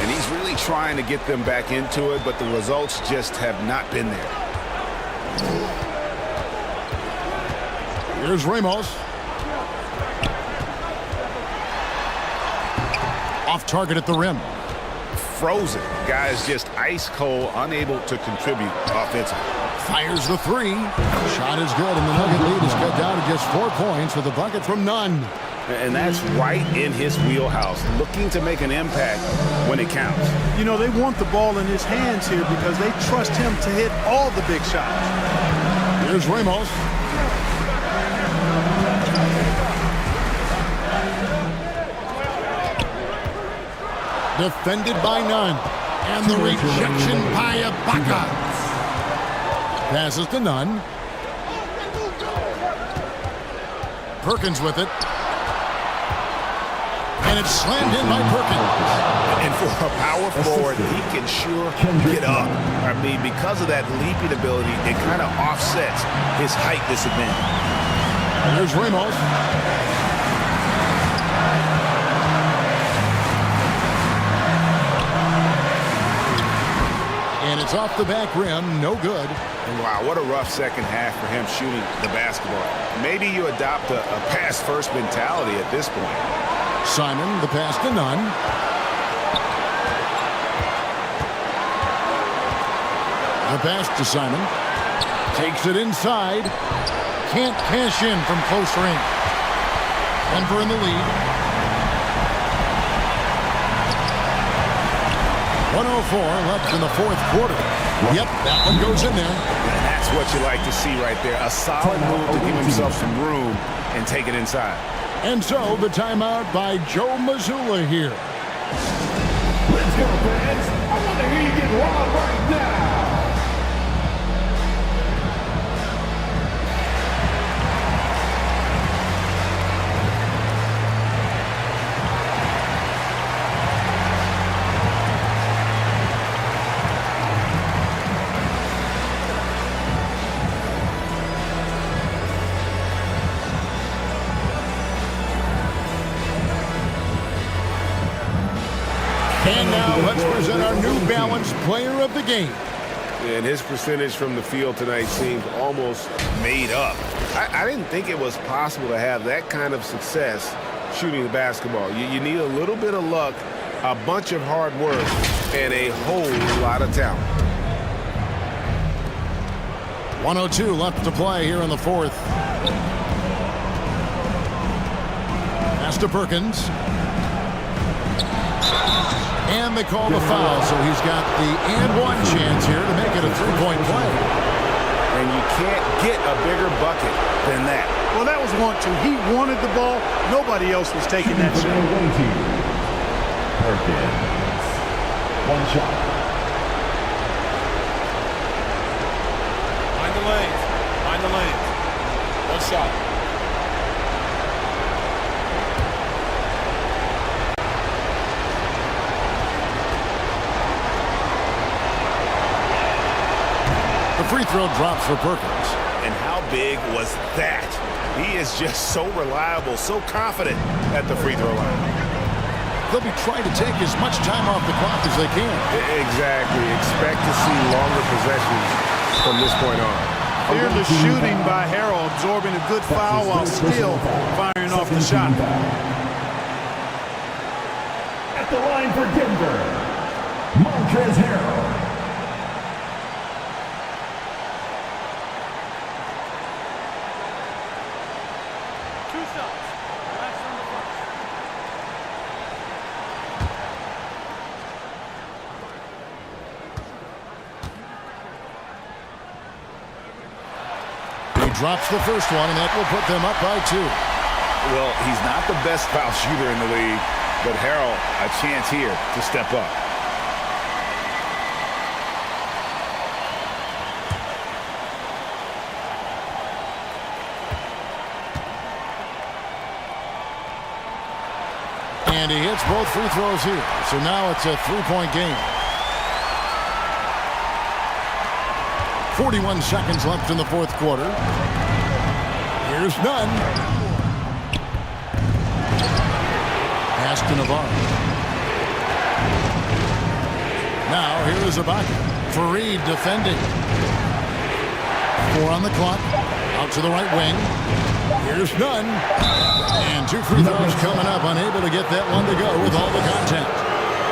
And he's really trying to get them back into it, but the results just have not been there. Here's Ramos. Off target at the rim. Frozen. Guys just ice cold, unable to contribute offensively. Fires the three. Shot is good, and the Nugget lead is cut down to just 4 points with a bucket from Nunn. And that's right in his wheelhouse, looking to make an impact when it counts. You know, they want the ball in his hands here because they trust him to hit all the big shots. Here's Ramos. Defended by none. And the rejection by Ibaka. Passes to none. Perkins with it. And it's slammed in by Perkins. And for a power forward, he can sure get up. I mean, because of that leaping ability, it kind of offsets his height disadvantage. There's Ramos. And it's off the back rim, no good. Wow, what a rough second half for him shooting the basketball. Maybe you adopt a pass-first mentality at this point. Simon, the pass to none. The pass to Simon. Takes it inside. Can't cash in from close range. Denver in the lead. 1:04 left in the fourth quarter. Yep, that one goes in there. And that's what you like to see right there. A solid move to give himself some room and take it inside. And so the timeout by Joe Mazzulla here. Let's go, fans. I want to hear you get wild right now. And now let's present our New Balance Player of the Game. And his percentage from the field tonight seems almost made up. I didn't think it was possible to have that kind of success shooting the basketball. You need a little bit of luck, a bunch of hard work, and a whole lot of talent. 1:02 left to play here in the fourth. Pass to Perkins. And they call the foul, so he's got the and one chance here to make it a three-point play. And you can't get a bigger bucket than that. Well, that was 1-2. He wanted the ball. Nobody else was taking that shot. Perkins. One shot. Mind the lanes. Mind the lanes. One shot. The free throw drops for Perkins. And how big was that? He is just so reliable, so confident at the free throw line. They'll be trying to take as much time off the clock as they can. Exactly. Expect to see longer possessions from this point on. Fearless shooting by Harrell, absorbing a good foul while still firing off the shot. At the line for Denver, Montrezl Harrell. Drops the first one, and that will put them up by 2. Well, he's not the best foul shooter in the league, but Harrell, a chance here to step up. And he hits both free throws here. So now it's a three-point game. 41 seconds left in the fourth quarter. Here's none. Pass to Navarro. Now here is Ibaka. Fareed defending. 4 on the clock. Out to the right wing. Here's none. And 2 free throws coming up. Unable to get that one to go with all the contact.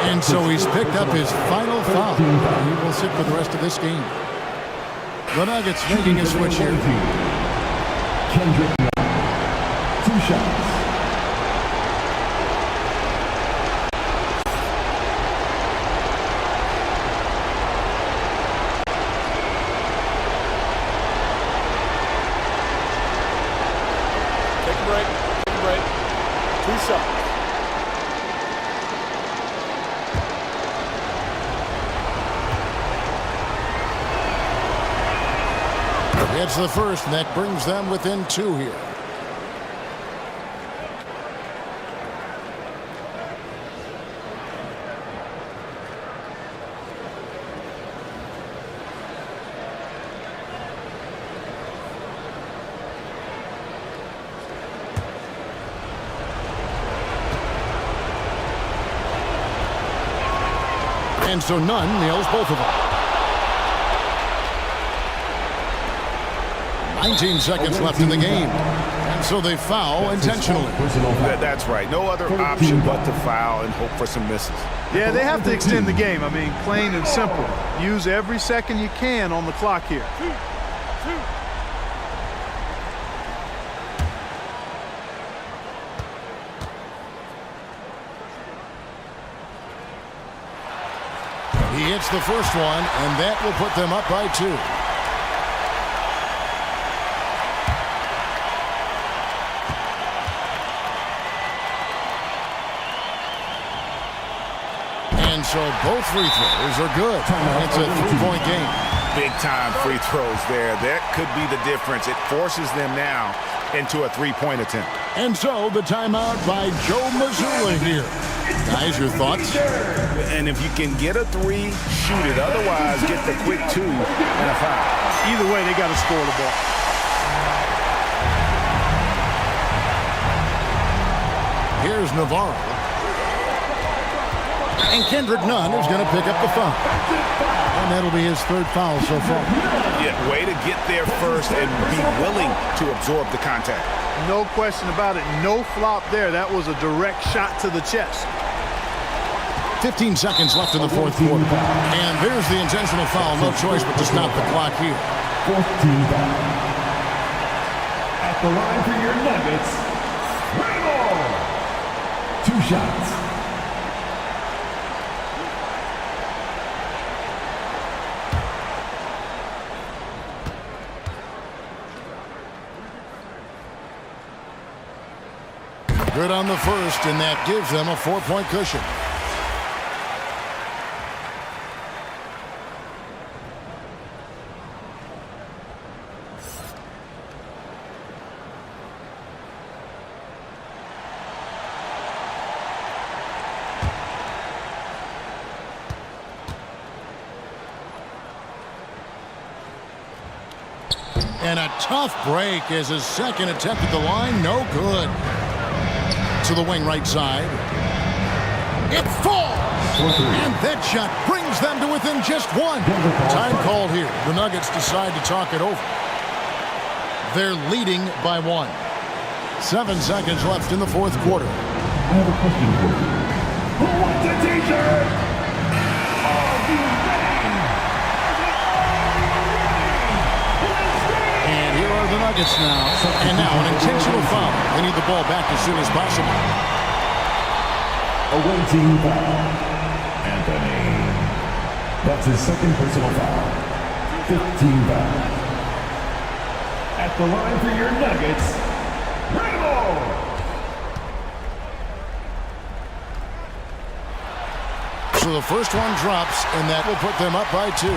And so he's picked up his final foul. He will sit for the rest of this game. The Nuggets making a switch here. Kendrick, 2 shots. gets the first, and that brings them within 2 here. And so Nunn nails both of them. 19 seconds left in the game. And so they foul intentionally. That's right. No other option but to foul and hope for some misses. Yeah, they have to extend the game. I mean, plain and simple. Use every second you can on the clock here. He hits the first one, and that will put them up by 2. And so both free throws are good. It's a 3-point game. Big-time free throws there. That could be the difference. It forces them now into a 3-point attempt. And so the timeout by Joe Mazzulla here. Guys, your thoughts? And if you can get a 3, shoot it. Otherwise, get the quick 2 and a foul. Either way, they got to score the ball. Here's Navarro. And Kendrick Nunn is going to pick up the foul. And that'll be his 3rd foul so far. Yeah, way to get there first and be willing to absorb the contact. No question about it. No flop there. That was a direct shot to the chest. 15 seconds left in the 4th quarter. And there's the intentional foul. No choice but to stop the clock here. 4th team foul. At the line for your Nuggets, Bol Bol. 2 shots. Good on the first, and that gives them a 4-point cushion. And a tough break as his second attempt at the line, no good. To the wing right side. It falls! And that shot brings them to within just 1. Time called here. The Nuggets decide to talk it over. They're leading by 1. 7 seconds left in the 4th quarter. I have a question for you. Who wants a t-shirt? And here are the Nuggets now. And now an intentional foul. They need the ball back as soon as possible. Away team foul. Anthony. That's his 2nd personal foul. 15 foul. At the line for your Nuggets, Bol Bol. So the first one drops, and that will put them up by 2.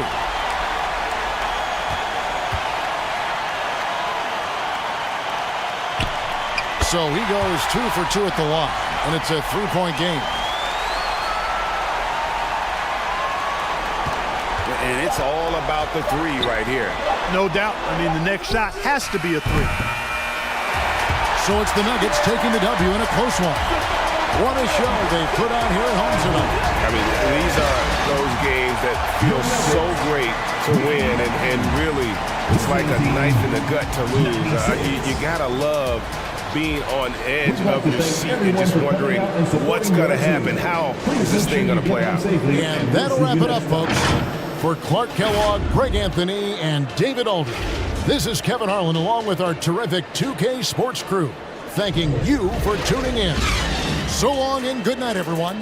So he goes 2 for 2 at the line, and it's a 3-point game. And it's all about the 3 right here. No doubt. I mean, the next shot has to be a 3. So it's the Nuggets taking the W in a close one. What a show they put on here at home tonight. I mean, these are those games that feel so great to win, and really, it's like a knife in the gut to lose. You gotta love being on edge of your seat and just wondering what's going to happen. How is this thing going to play out? And that'll wrap it up, folks. For Clark Kellogg, Greg Anthony, and David Aldridge, this is Kevin Harlan along with our terrific 2K Sports crew, thanking you for tuning in. So long and good night, everyone.